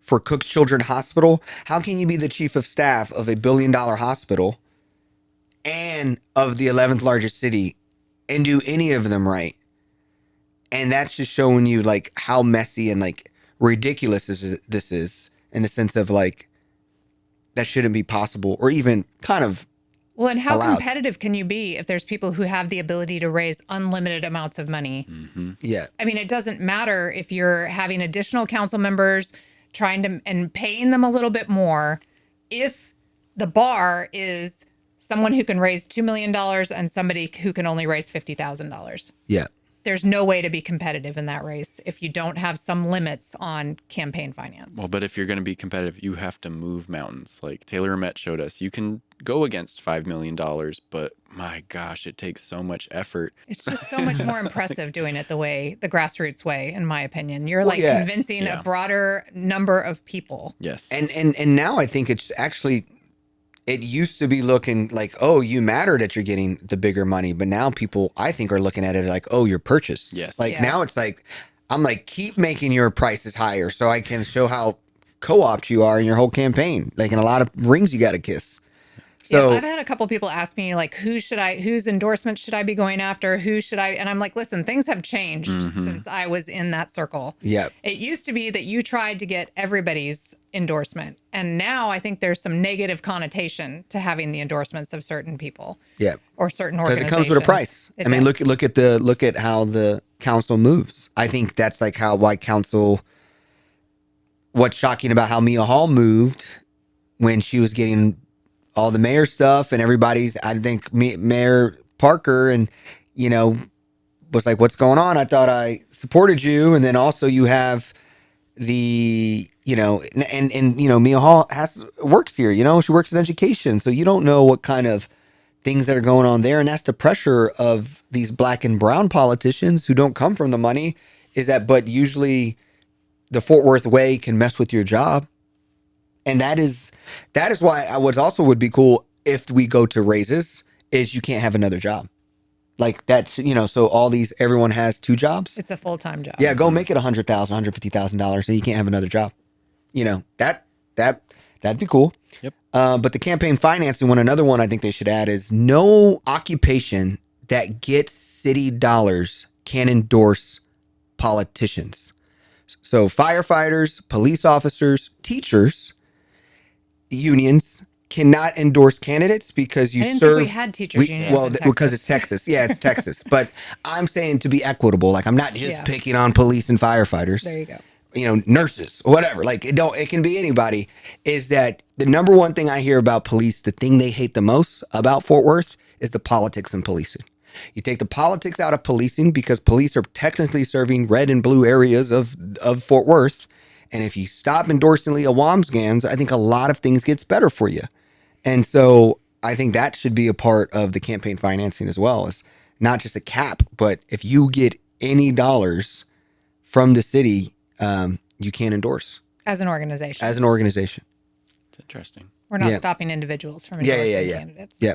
[SPEAKER 1] for Cook's Children's Hospital. How can you be the chief of staff of $1 billion hospital and of the 11th largest city and do any of them right? And that's just showing you like how messy and like ridiculous this is in the sense of like that shouldn't be possible or even kind of
[SPEAKER 3] well, and how
[SPEAKER 1] allowed.
[SPEAKER 3] Competitive can you be if there's people who have the ability to raise unlimited amounts of money?
[SPEAKER 1] Yeah.
[SPEAKER 3] I mean, it doesn't matter if you're having additional council members trying to and paying them a little bit more. If the bar is someone who can raise $2 million and somebody who can only raise $50,000.
[SPEAKER 1] Yeah.
[SPEAKER 3] There's no way to be competitive in that race if you don't have some limits on campaign finance.
[SPEAKER 2] Well, but if you're going to be competitive, you have to move mountains. Like Taylor Met showed us, you can go against $5 million, but my gosh, it takes so much effort.
[SPEAKER 3] It's just so much more impressive doing it the grassroots way, in my opinion. You're convincing a broader number of people.
[SPEAKER 2] Yes.
[SPEAKER 1] And now I think it's actually, it used to be looking like, oh, you matter that you're getting the bigger money. But now people, I think, are looking at it like, oh, you're purchased.
[SPEAKER 2] Yes.
[SPEAKER 1] Like now it's like, I'm like, keep making your prices higher so I can show how co-opt you are in your whole campaign. Like in a lot of rings you got to kiss. So
[SPEAKER 3] I've had a couple people ask me like, whose endorsement should I be going after? And I'm like, listen, things have changed since I was in that circle.
[SPEAKER 1] Yeah.
[SPEAKER 3] It used to be that you tried to get everybody's endorsement. And now I think there's some negative connotation to having the endorsements of certain people.
[SPEAKER 1] Yeah.
[SPEAKER 3] Or certain
[SPEAKER 1] Because
[SPEAKER 3] organizations.
[SPEAKER 1] it comes with a price.
[SPEAKER 3] It
[SPEAKER 1] I mean,
[SPEAKER 3] does.
[SPEAKER 1] look at how the council moves. I think that's like why council, what's shocking about how Mia Hall moved when she was getting all the mayor stuff and everybody's, I think Mayor Parker and, was like, what's going on? I thought I supported you. And then also you have the, Mia Hall works here, she works in education. So you don't know what kind of things that are going on there. And that's the pressure of these black and brown politicians who don't come from the money but usually the Fort Worth way can mess with your job. And that is why I would be cool if we go to raises is you can't have another job. Like that, so everyone has two jobs.
[SPEAKER 3] It's a full-time job.
[SPEAKER 1] Yeah, go make it $100,000, $150,000 so you can't have another job. That'd be cool.
[SPEAKER 2] Yep.
[SPEAKER 1] But the campaign financing another one I think they should add is no occupation that gets city dollars can endorse politicians. So firefighters, police officers, teachers, unions cannot endorse candidates because you
[SPEAKER 3] I didn't
[SPEAKER 1] serve.
[SPEAKER 3] think we had teachers unions in Texas.
[SPEAKER 1] Because it's Texas. Yeah, it's Texas. But I'm saying to be equitable. Like I'm not just picking on police and firefighters.
[SPEAKER 3] There you go.
[SPEAKER 1] Nurses, whatever. Like it can be anybody. Is that the number one thing I hear about police? The thing they hate the most about Fort Worth is the politics in policing. You take the politics out of policing because police are technically serving red and blue areas of Fort Worth. And if you stop endorsing Leah Wamsgans, I think a lot of things gets better for you. And so I think that should be a part of the campaign financing as well. It's not just a cap, but if you get any dollars from the city, you can't endorse.
[SPEAKER 3] As an organization.
[SPEAKER 1] It's
[SPEAKER 2] It's interesting.
[SPEAKER 3] We're not stopping individuals from endorsing candidates.
[SPEAKER 1] Yeah.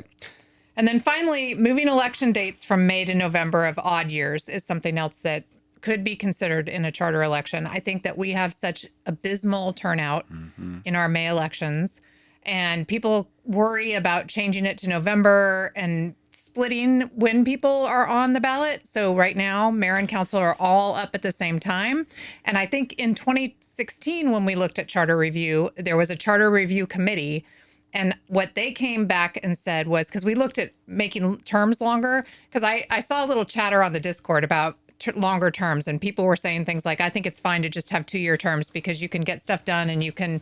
[SPEAKER 3] And then finally, moving election dates from May to November of odd years is something else that could be considered in a charter election. I think that we have such abysmal turnout in our May elections, and people worry about changing it to November and splitting when people are on the ballot. So right now, mayor and council are all up at the same time. And I think in 2016, when we looked at charter review, there was a charter review committee. And what they came back and said was, because we looked at making terms longer, because I saw a little chatter on the Discord about longer terms, and people were saying things like, I think it's fine to just have 2-year terms because you can get stuff done and you can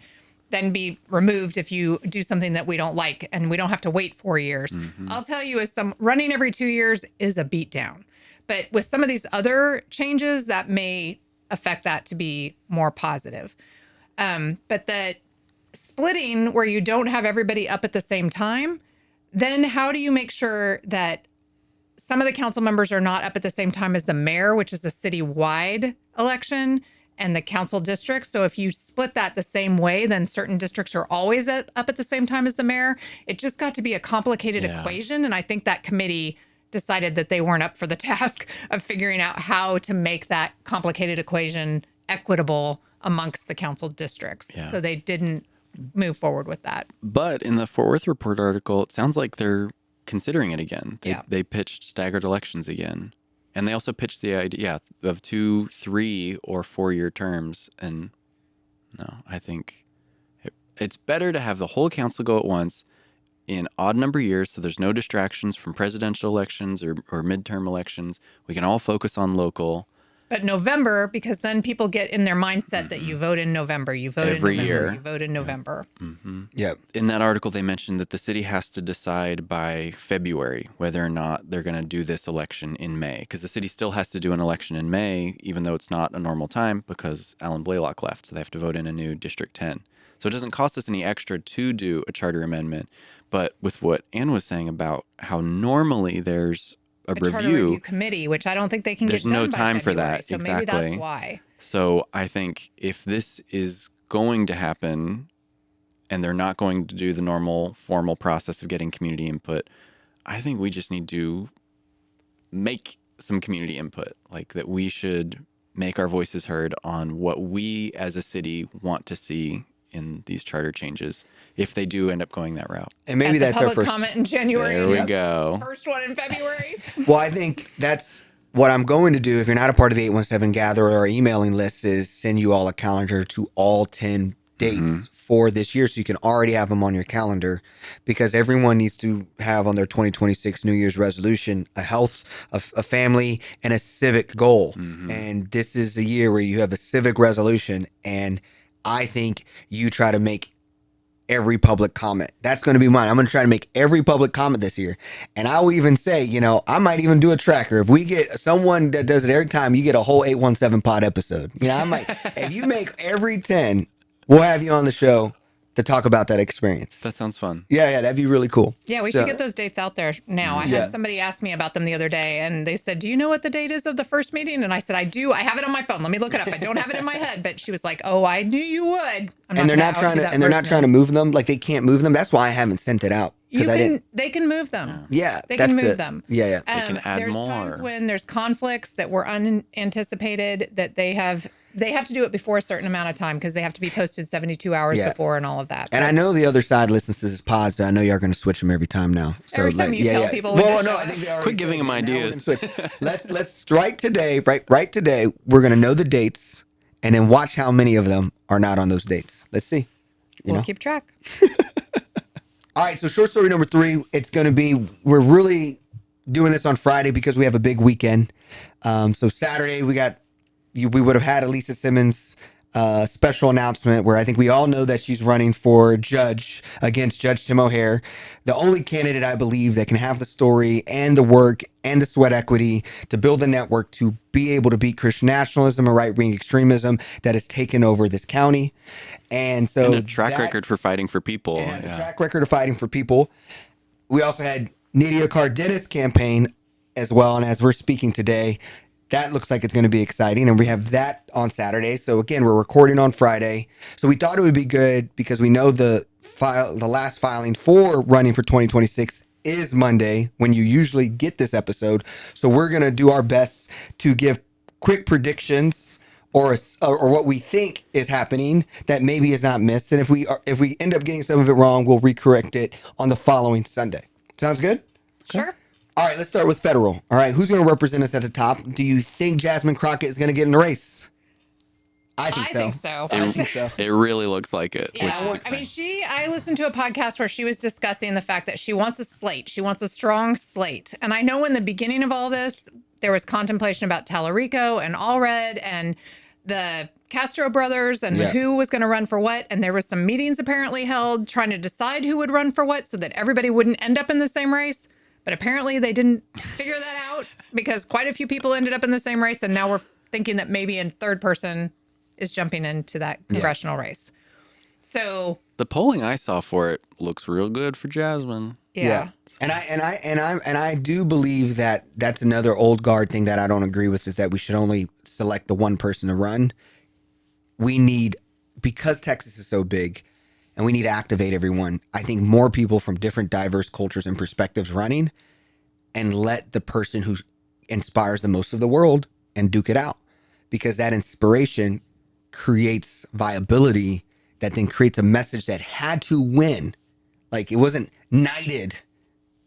[SPEAKER 3] then be removed if you do something that we don't like, and we don't have to wait 4 years. I'll tell you, as some running every 2 years is a beatdown. But with some of these other changes, that may affect that to be more positive. But the splitting where you don't have everybody up at the same time, then how do you make sure that some of the council members are not up at the same time as the mayor, which is a citywide election, and the council districts? So if you split that the same way, then certain districts are always up at the same time as the mayor. It just got to be a complicated equation. And I think that committee decided that they weren't up for the task of figuring out how to make that complicated equation equitable amongst the council districts.
[SPEAKER 2] Yeah.
[SPEAKER 3] So they didn't move forward with that.
[SPEAKER 2] But in the Fort Worth Report article, it sounds like they're considering it again. They pitched staggered elections again. And they also pitched the idea of 2, 3, or 4-year terms. And no, I think it's better to have the whole council go at once in odd number years, so there's no distractions from presidential elections or midterm elections. We can all focus on local.
[SPEAKER 3] But November, because then people get in their mindset that you vote in November, you vote
[SPEAKER 2] Every
[SPEAKER 3] in November,
[SPEAKER 2] year.
[SPEAKER 3] you vote in November.
[SPEAKER 1] Yeah.
[SPEAKER 2] In that article, they mentioned that the city has to decide by February whether or not they're going to do this election in May, because the city still has to do an election in May, even though it's not a normal time because Alan Blaylock left, so they have to vote in a new District 10. So it doesn't cost us any extra to do a charter amendment. But with what Ann was saying about how normally there's a
[SPEAKER 3] charter review committee, which I don't think they can
[SPEAKER 2] There's
[SPEAKER 3] get done
[SPEAKER 2] no
[SPEAKER 3] by
[SPEAKER 2] time for
[SPEAKER 3] February,
[SPEAKER 2] that.
[SPEAKER 3] So maybe
[SPEAKER 2] Exactly.
[SPEAKER 3] that's why.
[SPEAKER 2] So I think if this is going to happen and they're not going to do the normal formal process of getting community input, I think we just need to make some community input, like that we should make our voices heard on what we as a city want to see in these charter changes if they do end up going that route.
[SPEAKER 1] And maybe
[SPEAKER 3] At the
[SPEAKER 1] that's our
[SPEAKER 3] public
[SPEAKER 1] first
[SPEAKER 3] comment in January.
[SPEAKER 2] There we go.
[SPEAKER 3] First one in February.
[SPEAKER 1] Well, I think that's what I'm going to do. If you're not a part of the 817 Gather or our emailing list, is send you all a calendar to all 10 dates for this year, so you can already have them on your calendar, because everyone needs to have on their 2026 New Year's resolution a health, a family, and a civic goal. And this is the year where you have a civic resolution, and I think you try to make every public comment. That's going to be mine. I'm going to try to make every public comment this year. And I will even say, you know, I might even do a tracker. If we get someone that does it every time, you get a whole 817 pod episode. You know, I might, if you make every 10, we'll have you on the show to talk about that experience.
[SPEAKER 2] That sounds fun.
[SPEAKER 1] Yeah, that'd be really cool.
[SPEAKER 3] Yeah, we should get those dates out there now. I had somebody ask me about them the other day, and they said, do you know what the date is of the first meeting? And I said, I do. I have it on my phone. Let me look it up. I don't have it in my head. But she was like, oh, I knew you would.
[SPEAKER 1] And they're not trying to move them. Like, they can't move them. That's why I haven't sent it out.
[SPEAKER 3] They can move them.
[SPEAKER 1] Yeah.
[SPEAKER 3] They can move them.
[SPEAKER 1] Yeah.
[SPEAKER 2] They can add
[SPEAKER 3] there's
[SPEAKER 2] more.
[SPEAKER 3] times when there's conflicts that were unanticipated that they have to do it before a certain amount of time, because they have to be posted 72 hours before and all of that.
[SPEAKER 1] And I know the other side listens to this pod, so I know you're going to switch them every time now. So
[SPEAKER 3] every time you tell people.
[SPEAKER 1] Well, no, I think they already
[SPEAKER 2] Quit giving them ideas.
[SPEAKER 1] Let's right today. We're going to know the dates, and then watch how many of them are not on those dates. Let's see.
[SPEAKER 3] We'll keep track.
[SPEAKER 1] All right, so short story number 3, it's going to be, we're really doing this on Friday because we have a big weekend. So Saturday, we would have had a Lisa Simmons special announcement where I think we all know that she's running for judge against Judge Tim O'Hare, the only candidate, I believe, that can have the story and the work and the sweat equity to build a network to be able to beat Christian nationalism or right-wing extremism that has taken over this county. And so
[SPEAKER 2] a track record for fighting for people.
[SPEAKER 1] It has a track record of fighting for people. We also had Nydia Cardenas' campaign as well, and as we're speaking today, that looks like it's going to be exciting, and we have that on Saturday. So again, we're recording on Friday. So we thought it would be good because we know the last filing for running for 2026 is Monday when you usually get this episode. So we're going to do our best to give quick predictions or what we think is happening that maybe is not missed. And if we end up getting some of it wrong, we'll recorrect it on the following Sunday. Sounds good?
[SPEAKER 3] Sure.
[SPEAKER 1] All right, let's start with federal. All right, who's going to represent us at the top? Do you think Jasmine Crockett is going to get in the race? I think so. I think so.
[SPEAKER 2] It really looks like it.
[SPEAKER 3] Yeah,
[SPEAKER 2] Which is
[SPEAKER 3] I mean,
[SPEAKER 2] exciting.
[SPEAKER 3] I listened to a podcast where she was discussing the fact that she wants a slate. She wants a strong slate. And I know in the beginning of all this, there was contemplation about Tallarico and Allred and the Castro brothers and who was going to run for what. And there was some meetings apparently held trying to decide who would run for what so that everybody wouldn't end up in the same race. But apparently they didn't figure that out because quite a few people ended up in the same race. And now we're thinking that maybe a third person is jumping into that congressional race. So
[SPEAKER 2] The polling I saw for it looks real good for Jasmine.
[SPEAKER 3] yeah.
[SPEAKER 1] And I do believe that that's another old guard thing that I don't agree with is that we should only select the one person to run. We need, because Texas is so big and we need to activate everyone, I think more people from different diverse cultures and perspectives running and let the person who inspires the most of the world and duke it out, because that inspiration creates viability that then creates a message that had to win. Like it wasn't knighted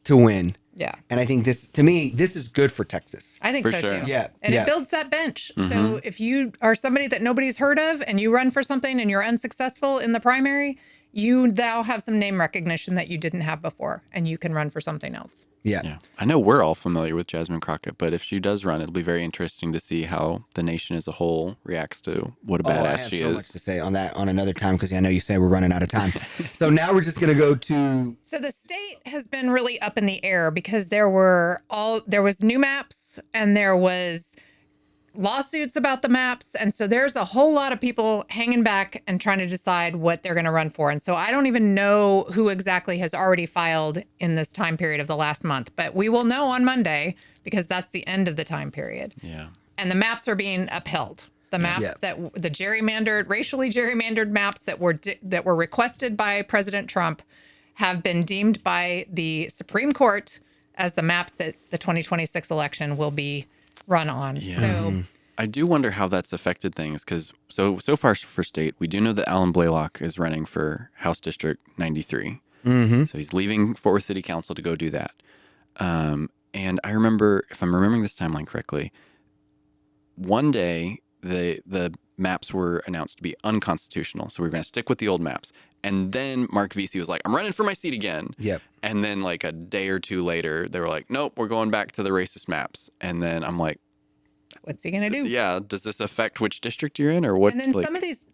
[SPEAKER 1] to win.
[SPEAKER 3] Yeah.
[SPEAKER 1] And I think this, to me, this is good for Texas.
[SPEAKER 3] I think
[SPEAKER 2] For
[SPEAKER 3] so
[SPEAKER 2] sure.
[SPEAKER 3] too.
[SPEAKER 1] Yeah,
[SPEAKER 3] And
[SPEAKER 1] yeah.
[SPEAKER 3] it builds that bench. So if you are somebody that nobody's heard of and you run for something and you're unsuccessful in the primary, you now have some name recognition that you didn't have before and you can run for something else.
[SPEAKER 1] Yeah.
[SPEAKER 2] Yeah. I know we're all familiar with Jasmine Crockett, but if she does run, it'll be very interesting to see how the nation as a whole reacts to what a
[SPEAKER 1] I
[SPEAKER 2] badass
[SPEAKER 1] have
[SPEAKER 2] she
[SPEAKER 1] so
[SPEAKER 2] is.
[SPEAKER 1] much to say on that on another time because I know you say we're running out of time. So now we're just gonna go to
[SPEAKER 3] So the state has been really up in the air because there was new maps and there was lawsuits about the maps. And so there's a whole lot of people hanging back and trying to decide what they're going to run for. And so I don't even know who exactly has already filed in this time period of the last month, but we will know on Monday because that's the end of the time period.
[SPEAKER 2] Yeah.
[SPEAKER 3] And the maps are being upheld. The maps
[SPEAKER 1] Yeah.
[SPEAKER 3] that the gerrymandered, racially gerrymandered maps that were requested by President Trump have been deemed by the Supreme Court as the maps that the 2026 election will be run on.
[SPEAKER 2] Yeah.
[SPEAKER 3] So
[SPEAKER 2] I do wonder how that's affected things because so far for state, we do know that Alan Blaylock is running for House District 93. So he's leaving Fort Worth City Council to go do that. And I remember, if I'm remembering this timeline correctly, one day the maps were announced to be unconstitutional. So we were going to stick with the old maps. And then Mark Vesey was like, I'm running for my seat again.
[SPEAKER 1] Yep.
[SPEAKER 2] And then like a day or two later, they were like, nope, we're going back to the racist maps. And then I'm like,
[SPEAKER 3] what's he going to do?
[SPEAKER 2] yeah, does this affect which district you're in or what?
[SPEAKER 3] And then
[SPEAKER 2] like,
[SPEAKER 3] some of these,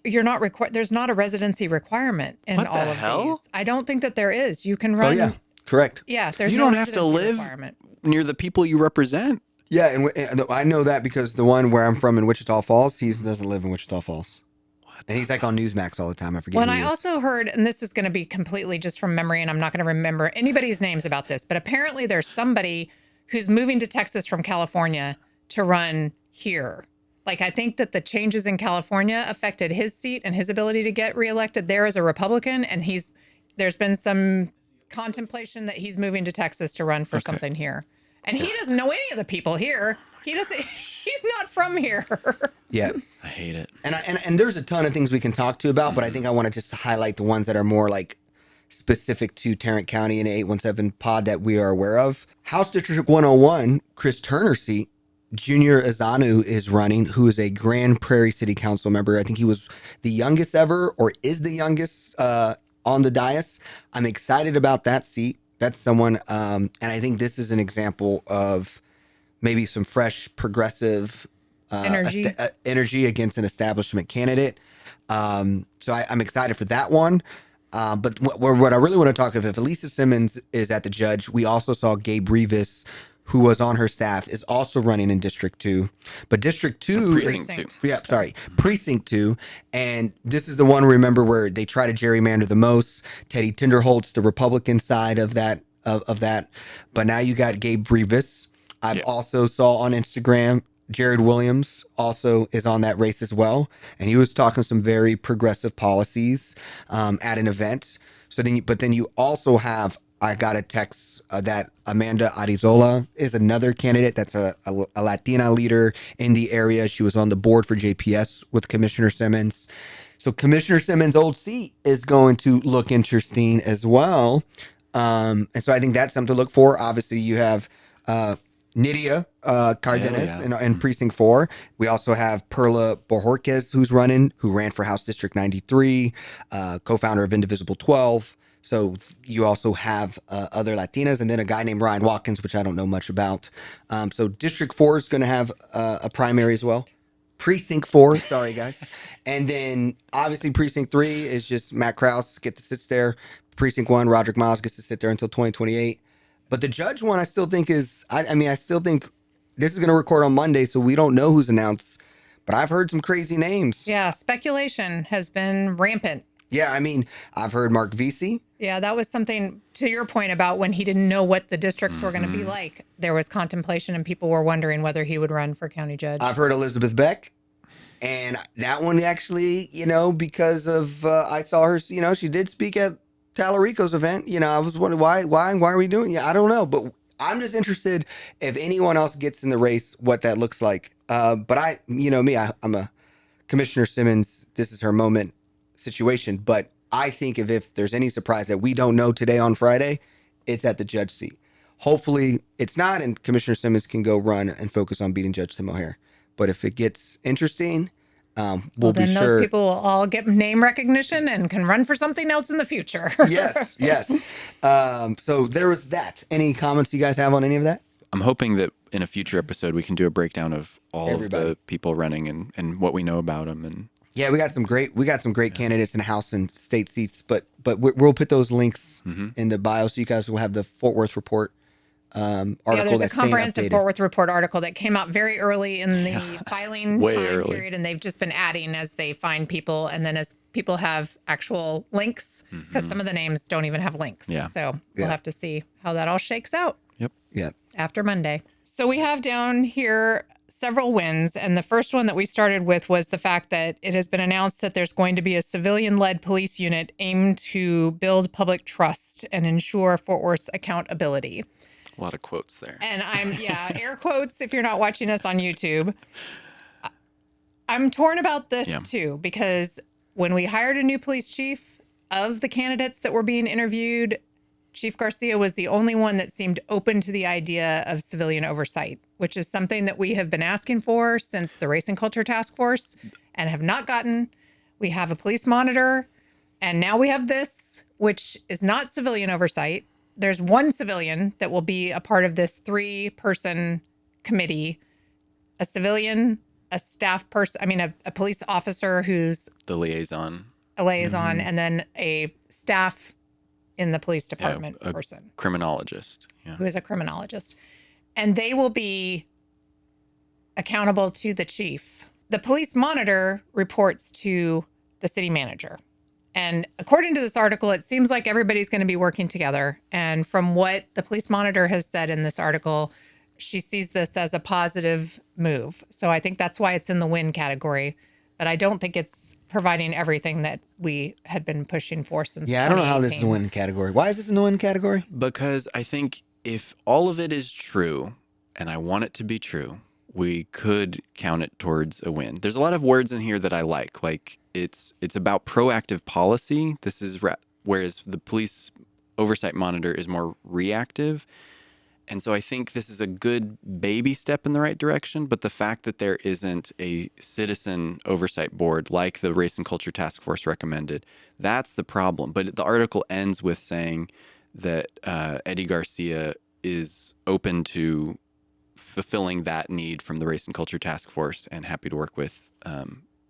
[SPEAKER 3] you're not required. There's not a residency requirement in
[SPEAKER 2] What the
[SPEAKER 3] all of
[SPEAKER 2] hell?
[SPEAKER 3] these. I don't think that there is. You can
[SPEAKER 1] Oh
[SPEAKER 3] run.
[SPEAKER 1] yeah, correct.
[SPEAKER 3] Yeah, there's
[SPEAKER 2] you
[SPEAKER 3] no
[SPEAKER 2] don't have to
[SPEAKER 3] residency
[SPEAKER 2] live
[SPEAKER 3] requirement.
[SPEAKER 2] near the people you represent.
[SPEAKER 1] Yeah, and I know that because the one where I'm from in Wichita Falls, he doesn't live in Wichita Falls. And he's like on Newsmax all the time. I forget.
[SPEAKER 3] Well, and
[SPEAKER 1] who he
[SPEAKER 3] I
[SPEAKER 1] is.
[SPEAKER 3] also heard, and this is going to be completely just from memory, and I'm not going to remember anybody's names about this, but apparently there's somebody who's moving to Texas from California to run here. Like, I think that the changes in California affected his seat and his ability to get reelected there as a Republican. And there's been some contemplation that he's moving to Texas to run for something here. And he doesn't know any of the people here. He's not from here.
[SPEAKER 1] Yeah.
[SPEAKER 2] I hate it.
[SPEAKER 1] And there's a ton of things we can talk to about, but I think I want to just highlight the ones that are more like specific to Tarrant County and 817 pod that we are aware of. House District 101, Chris Turner's seat, Junior Azanu is running, who is a Grand Prairie City Council member. I think he was the youngest ever or is the youngest on the dais. I'm excited about that seat. That's someone, and I think this is an example of maybe some fresh progressive energy against an establishment candidate. So I'm excited for that one. But what I really want to talk about, if Elisa Simmons is at the judge, we also saw Gabe Rivas, who was on her staff, is also running in District 2. But District 2
[SPEAKER 2] Precinct
[SPEAKER 1] is...
[SPEAKER 2] 2.
[SPEAKER 1] Yeah, sorry. Precinct 2. And this is the one, remember, where they try to gerrymander the most. Teddy Tinderholtz, the Republican side of that. But now you got Gabe Rivas. I've also saw on Instagram, Jared Williams also is on that race as well. And he was talking some very progressive policies at an event. But then you also have I got a text that Amanda Arizola is another candidate that's a Latina leader in the area. She was on the board for JPS with Commissioner Simmons. So Commissioner Simmons' old seat is going to look interesting as well. And so I think that's something to look for. Obviously, you have Nydia Cardenas
[SPEAKER 2] yeah.
[SPEAKER 1] in Precinct 4. We also have Perla Bojorquez, who's running, who ran for House District 93, co-founder of Indivisible 12. So you also have other Latinas, and then a guy named Ryan Watkins, which I don't know much about. So District 4 is going to have a primary as well. Precinct 4, sorry guys. And then obviously Precinct 3 is just Matt Krause gets to sit there. Precinct 1, Roderick Miles gets to sit there until 2028. But the judge one, I still think is, I mean, I still think this is going to record on Monday, so we don't know who's announced. But I've heard some crazy names.
[SPEAKER 3] Yeah, speculation has been rampant.
[SPEAKER 1] Yeah, I mean, I've heard Mark Vesey.
[SPEAKER 3] Yeah, that was something to your point about when he didn't know what the districts were going to
[SPEAKER 2] Mm-hmm.
[SPEAKER 3] be like. There was contemplation and people were wondering whether he would run for county judge.
[SPEAKER 1] I've heard Elizabeth Beck. And that one actually, because of, I saw her, she did speak at Tallarico's event. I was wondering why are we doing it? I don't know. But I'm just interested if anyone else gets in the race, what that looks like. But I'm a Commissioner Simmons, this is her moment situation. But I think if there's any surprise that we don't know today on Friday, it's at the judge seat. Hopefully it's not, and Commissioner Simmons can go run and focus on beating Judge Tim O'Hare. But if it gets interesting, we'll be
[SPEAKER 3] then
[SPEAKER 1] sure.
[SPEAKER 3] Those people will all get name recognition and can run for something else in the future.
[SPEAKER 1] Yes. So there was that. Any comments you guys have on any of that?
[SPEAKER 2] I'm hoping that in a future episode we can do a breakdown of all
[SPEAKER 1] Everybody.
[SPEAKER 2] of the people running and what we know about them. And
[SPEAKER 1] Yeah, we got some great candidates in House and state seats, but we'll put those links in the bio so you guys will have the Fort Worth report article.
[SPEAKER 3] Yeah, there's a
[SPEAKER 1] that's staying
[SPEAKER 3] comprehensive
[SPEAKER 1] updated.
[SPEAKER 3] Fort Worth report article that came out very early in the filing
[SPEAKER 2] Way
[SPEAKER 3] time
[SPEAKER 2] early.
[SPEAKER 3] period, and they've just been adding as they find people, and then as people have actual links, because some of the names don't even have links.
[SPEAKER 2] Yeah.
[SPEAKER 3] So we'll
[SPEAKER 1] Yeah.
[SPEAKER 3] have to see how that all shakes out
[SPEAKER 1] Yeah.
[SPEAKER 3] after Monday. So we have down here several wins, and the first one that we started with was the fact that it has been announced that there's going to be a civilian-led police unit aimed to build public trust and ensure Fort Worth's accountability.
[SPEAKER 2] a lot of quotes there.
[SPEAKER 3] And air quotes if you're not watching us on YouTube. I'm torn about this too, because when we hired a new police chief, of the candidates that were being interviewed, Chief Garcia was the only one that seemed open to the idea of civilian oversight, which is something that we have been asking for since the Race and Culture Task Force and have not gotten. We have a police monitor, and now we have this, which is not civilian oversight. There's one civilian that will be a part of this 3-person committee, a civilian, a staff person, a police officer who's
[SPEAKER 2] The liaison.
[SPEAKER 3] a liaison, and then a staff in the police department
[SPEAKER 2] a
[SPEAKER 3] person
[SPEAKER 2] criminologist. Yeah.
[SPEAKER 3] who is a criminologist. And they will be accountable to the chief. The police monitor reports to the city manager. And according to this article, it seems like everybody's going to be working together. And from what the police monitor has said in this article, she sees this as a positive move. So I think that's why it's in the win category. But I don't think it's providing everything that we had been pushing for since
[SPEAKER 1] Yeah, I don't know how this is
[SPEAKER 3] 2018.
[SPEAKER 1] a win category. Why is this in the win category?
[SPEAKER 2] Because I think if all of it is true, and I want it to be true, we could count it towards a win. There's a lot of words in here that I like. Like it's about proactive policy. This is whereas the police oversight monitor is more reactive. And so I think this is a good baby step in the right direction. But the fact that there isn't a citizen oversight board like the Race and Culture Task Force recommended, that's the problem. But the article ends with saying that Eddie Garcia is open to fulfilling that need from the Race and Culture Task Force and happy to work with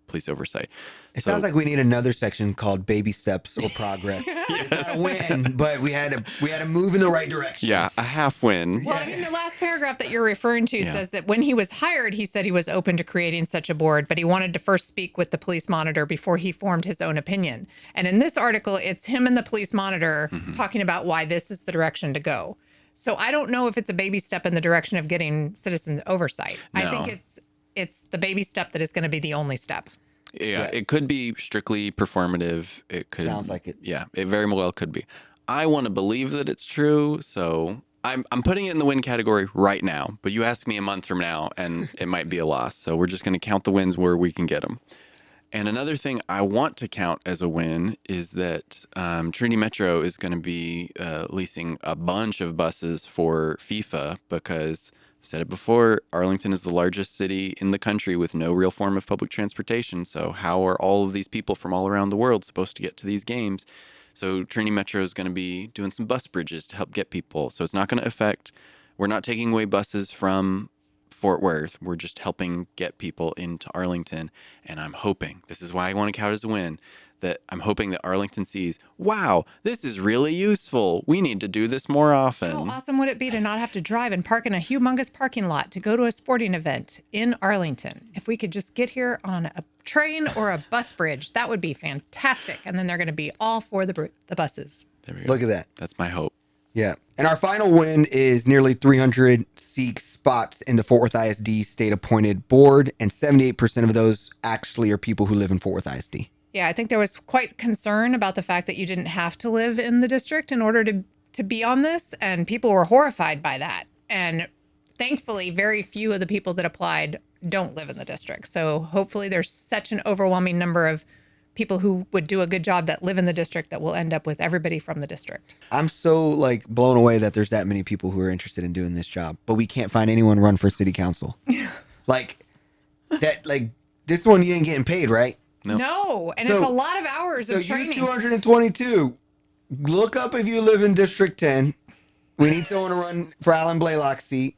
[SPEAKER 2] police oversight.
[SPEAKER 1] It sounds like we need another section called baby steps or progress. It's not a win, but we had to move in the right direction.
[SPEAKER 2] Yeah, a half win.
[SPEAKER 3] Well, the last paragraph that you're referring to says that when he was hired, he said he was open to creating such a board, but he wanted to first speak with the police monitor before he formed his own opinion. And in this article, it's him and the police monitor talking about why this is the direction to go. So I don't know if it's a baby step in the direction of getting citizen oversight.
[SPEAKER 2] No.
[SPEAKER 3] I think it's the baby step that is going to be the only step.
[SPEAKER 2] Yeah, it could be strictly performative. It could
[SPEAKER 1] Sounds like it.
[SPEAKER 2] Yeah, it very well could be. I want to believe that it's true, so I'm putting it in the win category right now. But you ask me a month from now, and it might be a loss. So we're just going to count the wins where we can get them. And another thing I want to count as a win is that Trinity Metro is going to be leasing a bunch of buses for FIFA because I've said it before, Arlington is the largest city in the country with no real form of public transportation. So how are all of these people from all around the world supposed to get to these games? So Trinity Metro is going to be doing some bus bridges to help get people. So it's not going to affect, we're not taking away buses from Fort Worth. We're just helping get people into Arlington. And I'm hoping, this is why I want to count as a win, that I'm hoping that Arlington sees, wow, this is really useful. We need to do this more often.
[SPEAKER 3] How awesome would it be to not have to drive and park in a humongous parking lot to go to a sporting event in Arlington? If we could just get here on a train or a bus bridge, that would be fantastic. And then they're going to be all for the buses.
[SPEAKER 2] There we go.
[SPEAKER 1] Look at that.
[SPEAKER 2] That's my hope.
[SPEAKER 1] Yeah. And our final win is nearly 300 seek spots in the Fort Worth ISD state appointed board. And 78% of those actually are people who live in Fort Worth ISD.
[SPEAKER 3] Yeah, I think there was quite concern about the fact that you didn't have to live in the district in order to be on this. And people were horrified by that. And thankfully, very few of the people that applied don't live in the district. So hopefully there's such an overwhelming number of people who would do a good job that live in the district that will end up with everybody from the district.
[SPEAKER 1] I'm so like blown away that there's that many people who are interested in doing this job, but we can't find anyone run for city council. like this one you ain't getting paid, right?
[SPEAKER 2] Nope.
[SPEAKER 3] No, and
[SPEAKER 1] So-
[SPEAKER 3] it's a lot of hours
[SPEAKER 1] So
[SPEAKER 3] of
[SPEAKER 1] you
[SPEAKER 3] training.
[SPEAKER 1] 222, look up if you live in District 10. We need someone to run for Alan Blaylock's seat.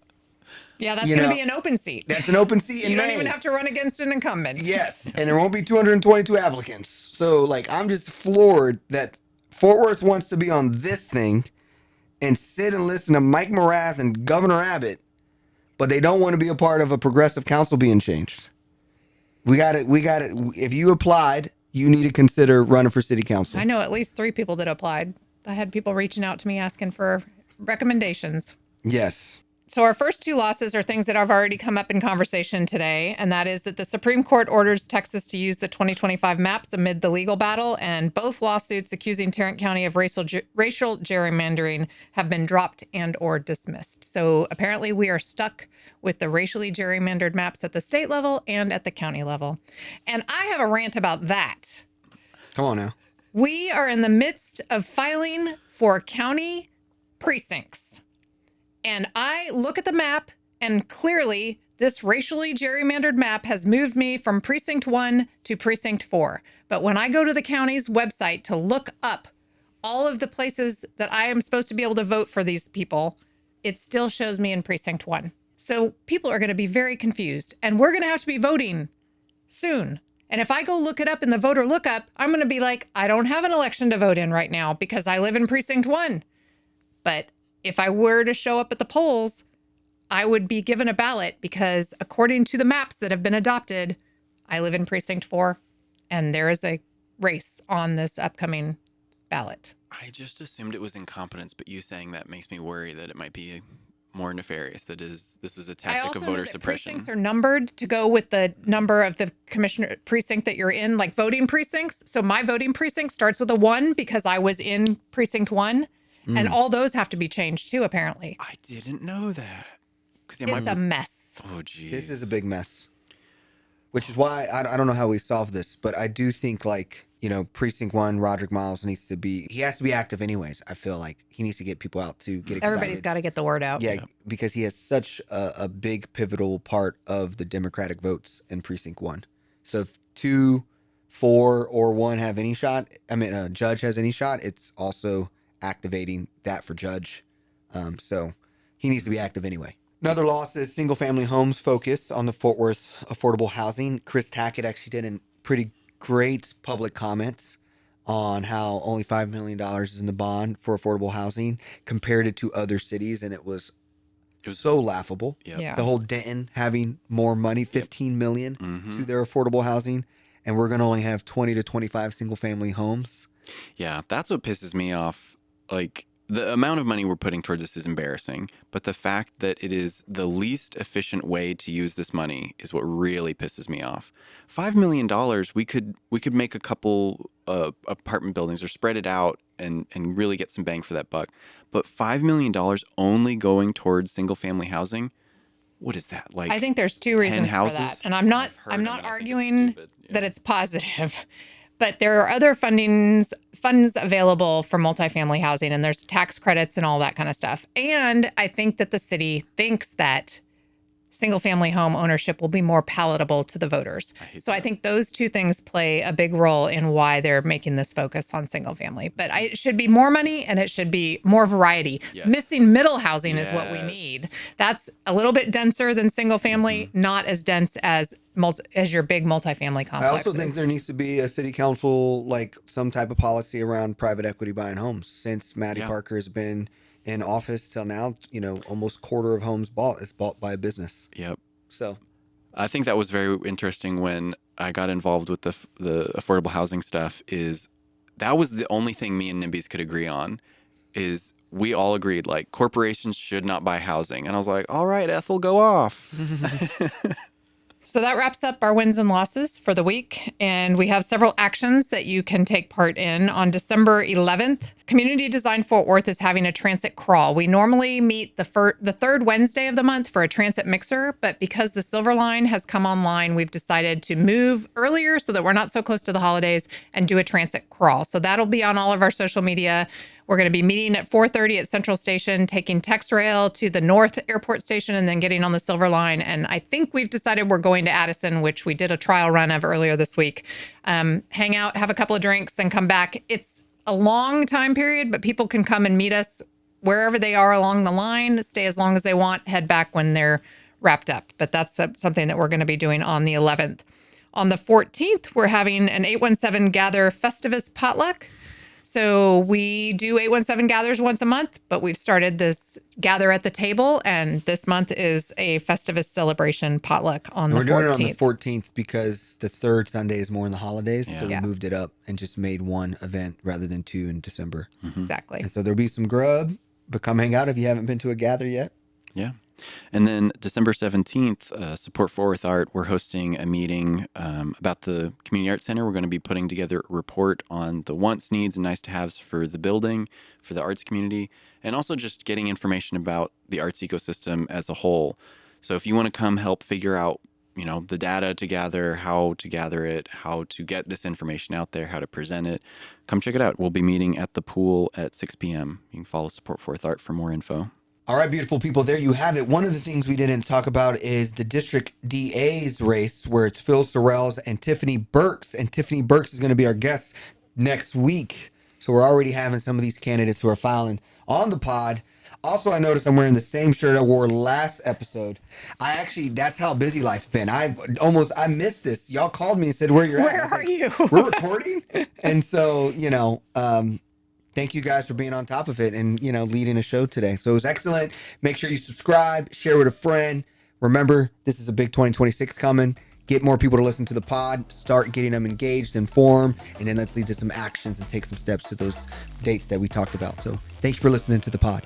[SPEAKER 3] Yeah, that's
[SPEAKER 1] you
[SPEAKER 3] going to
[SPEAKER 1] know,
[SPEAKER 3] be an open seat.
[SPEAKER 1] That's an open seat in
[SPEAKER 3] You don't
[SPEAKER 1] May.
[SPEAKER 3] even have to run against an incumbent.
[SPEAKER 1] Yes, and there won't be 222 applicants. So, like, I'm just floored that Fort Worth wants to be on this thing and sit and listen to Mike Morath and Governor Abbott, but they don't want to be a part of a progressive council being changed. We got it. If you applied, you need to consider running for city council.
[SPEAKER 3] I know at least 3 people that applied. I had people reaching out to me asking for recommendations.
[SPEAKER 1] Yes.
[SPEAKER 3] So our first 2 losses are things that have already come up in conversation today, and that is that the Supreme Court orders Texas to use the 2025 maps amid the legal battle, and both lawsuits accusing Tarrant County of racial gerrymandering have been dropped and or dismissed. So apparently we are stuck with the racially gerrymandered maps at the state level and at the county level. And I have a rant about that.
[SPEAKER 1] Come on now.
[SPEAKER 3] We are in the midst of filing for county precincts. And I look at the map, and clearly this racially gerrymandered map has moved me from precinct 1 to precinct 4. But when I go to the county's website to look up all of the places that I am supposed to be able to vote for these people, it still shows me in precinct 1. So people are going to be very confused, and we're going to have to be voting soon. And if I go look it up in the voter lookup, I'm going to be like, I don't have an election to vote in right now because I live in precinct 1. But if I were to show up at the polls, I would be given a ballot because according to the maps that have been adopted, I live in precinct 4 and there is a race on this upcoming ballot.
[SPEAKER 2] I just assumed it was incompetence, but you saying that makes me worry that it might be more nefarious. This is a tactic of voter suppression.
[SPEAKER 3] Precincts are numbered to go with the number of the commissioner precinct that you're in, like voting precincts. So my voting precinct starts with a 1 because I was in precinct 1. And all those have to be changed too, apparently.
[SPEAKER 2] I didn't know that.
[SPEAKER 3] It's a mess.
[SPEAKER 2] Oh, geez.
[SPEAKER 1] This is a big mess. Which is why I don't know how we solve this, but I do think, like, you know, precinct 1, Roderick Miles he has to be active anyways. I feel like he needs to get people out to get excited.
[SPEAKER 3] Everybody's got to get the word out.
[SPEAKER 1] Yeah, because he has such a big pivotal part of the Democratic votes in precinct 1. So if 2, 4, or 1 have any shot, Judge has any shot, it's also activating that for Judge. So he needs to be active anyway. Another loss is single family homes focus on the Fort Worth affordable housing. Chris Tackett actually did a pretty great public comments on how only $5 million is in the bond for affordable housing, compared it to other cities, and it was so laughable.
[SPEAKER 2] Yep.
[SPEAKER 3] Yeah.
[SPEAKER 1] The whole Denton having more money, $15 million to their affordable housing, and we're going to only have 20 to 25 single family homes.
[SPEAKER 2] Yeah, that's what pisses me off. Like, the amount of money we're putting towards this is embarrassing, but the fact that it is the least efficient way to use this money is what really pisses me off. $5 million, we could make a couple apartment buildings or spread it out and really get some bang for that buck. But $5 million only going towards single family housing, what is that, like?
[SPEAKER 3] I think there's two
[SPEAKER 2] 10
[SPEAKER 3] reasons
[SPEAKER 2] houses?
[SPEAKER 3] for that. And I'm not
[SPEAKER 2] I've heard them, and I think it's
[SPEAKER 3] arguing
[SPEAKER 2] stupid. Yeah.
[SPEAKER 3] that it's positive. But there are other funds available for multifamily housing, and there's tax credits and all that kind of stuff. And I think that the city thinks that single family home ownership will be more palatable to the voters. I think those two things play a big role in why they're making this focus on single family. But it should be more money and it should be more variety.
[SPEAKER 2] Yes.
[SPEAKER 3] Missing middle housing is what we need. That's a little bit denser than single family, not as dense as your big multifamily complexes.
[SPEAKER 1] I also think there needs to be a city council, like some type of policy around private equity buying homes. Since Mattie Parker has been in office till now, almost quarter of homes bought is bought by a business.
[SPEAKER 2] Yep.
[SPEAKER 1] So
[SPEAKER 2] I think that was very interesting when I got involved with the affordable housing stuff. Is that was the only thing me and NIMBYs could agree on. Is we all agreed, like, corporations should not buy housing. And I was like, all right, Ethel, go off.
[SPEAKER 3] So that wraps up our wins and losses for the week. And we have several actions that you can take part in. On December 11th, Community Design Fort Worth is having a transit crawl. We normally meet the third Wednesday of the month for a transit mixer, but because the Silver Line has come online, we've decided to move earlier so that we're not so close to the holidays and do a transit crawl. So that'll be on all of our social media. We're going to be meeting at 4:30 at Central Station, taking TexRail to the North Airport Station, and then getting on the Silver Line. And I think we've decided we're going to Addison, which we did a trial run of earlier this week. Hang out, have a couple of drinks, and come back. It's a long time period, but people can come and meet us wherever they are along the line, stay as long as they want, head back when they're wrapped up. But that's something that we're going to be doing on the 11th. On the 14th, we're having an 817 Gather Festivus potluck. So we do 817 gathers once a month, but we've started this gather at the table, and this month is a Festivus celebration potluck on the 14th.
[SPEAKER 1] We're doing it on the 14th because the third Sunday is more in the holidays, so we
[SPEAKER 3] Yeah.
[SPEAKER 1] moved it up and just made one event rather than two in December.
[SPEAKER 3] Exactly.
[SPEAKER 1] And so there'll be some grub, but come hang out if you haven't been to a gather yet.
[SPEAKER 2] Yeah. And then December 17th, Support Fort Worth Art, we're hosting a meeting about the Community Arts Center. We're going to be putting together a report on the wants, needs, and nice-to-haves for the building, for the arts community, and also just getting information about the arts ecosystem as a whole. So if you want to come help figure out, the data to gather, how to gather it, how to get this information out there, how to present it, come check it out. We'll be meeting at the pool at 6 p.m. You can follow Support Fort Worth Art for more info.
[SPEAKER 1] All right, beautiful people, there you have it. One of the things we didn't talk about is the district DA's race, where it's Phil Sorrells and Tiffany Burks. And Tiffany Burks is going to be our guest next week. So we're already having some of these candidates who are filing on the pod. Also, I noticed I'm wearing the same shirt I wore last episode. That's how busy life's been. I missed this. Y'all called me and said, where you're at.
[SPEAKER 3] Where are you?
[SPEAKER 1] We're recording? And so, thank you guys for being on top of it and, leading a show today. So it was excellent. Make sure you subscribe, share with a friend. Remember, this is a big 2026 coming. Get more people to listen to the pod, start getting them engaged, informed, and then let's lead to some actions and take some steps to those dates that we talked about. So thank you for listening to the pod.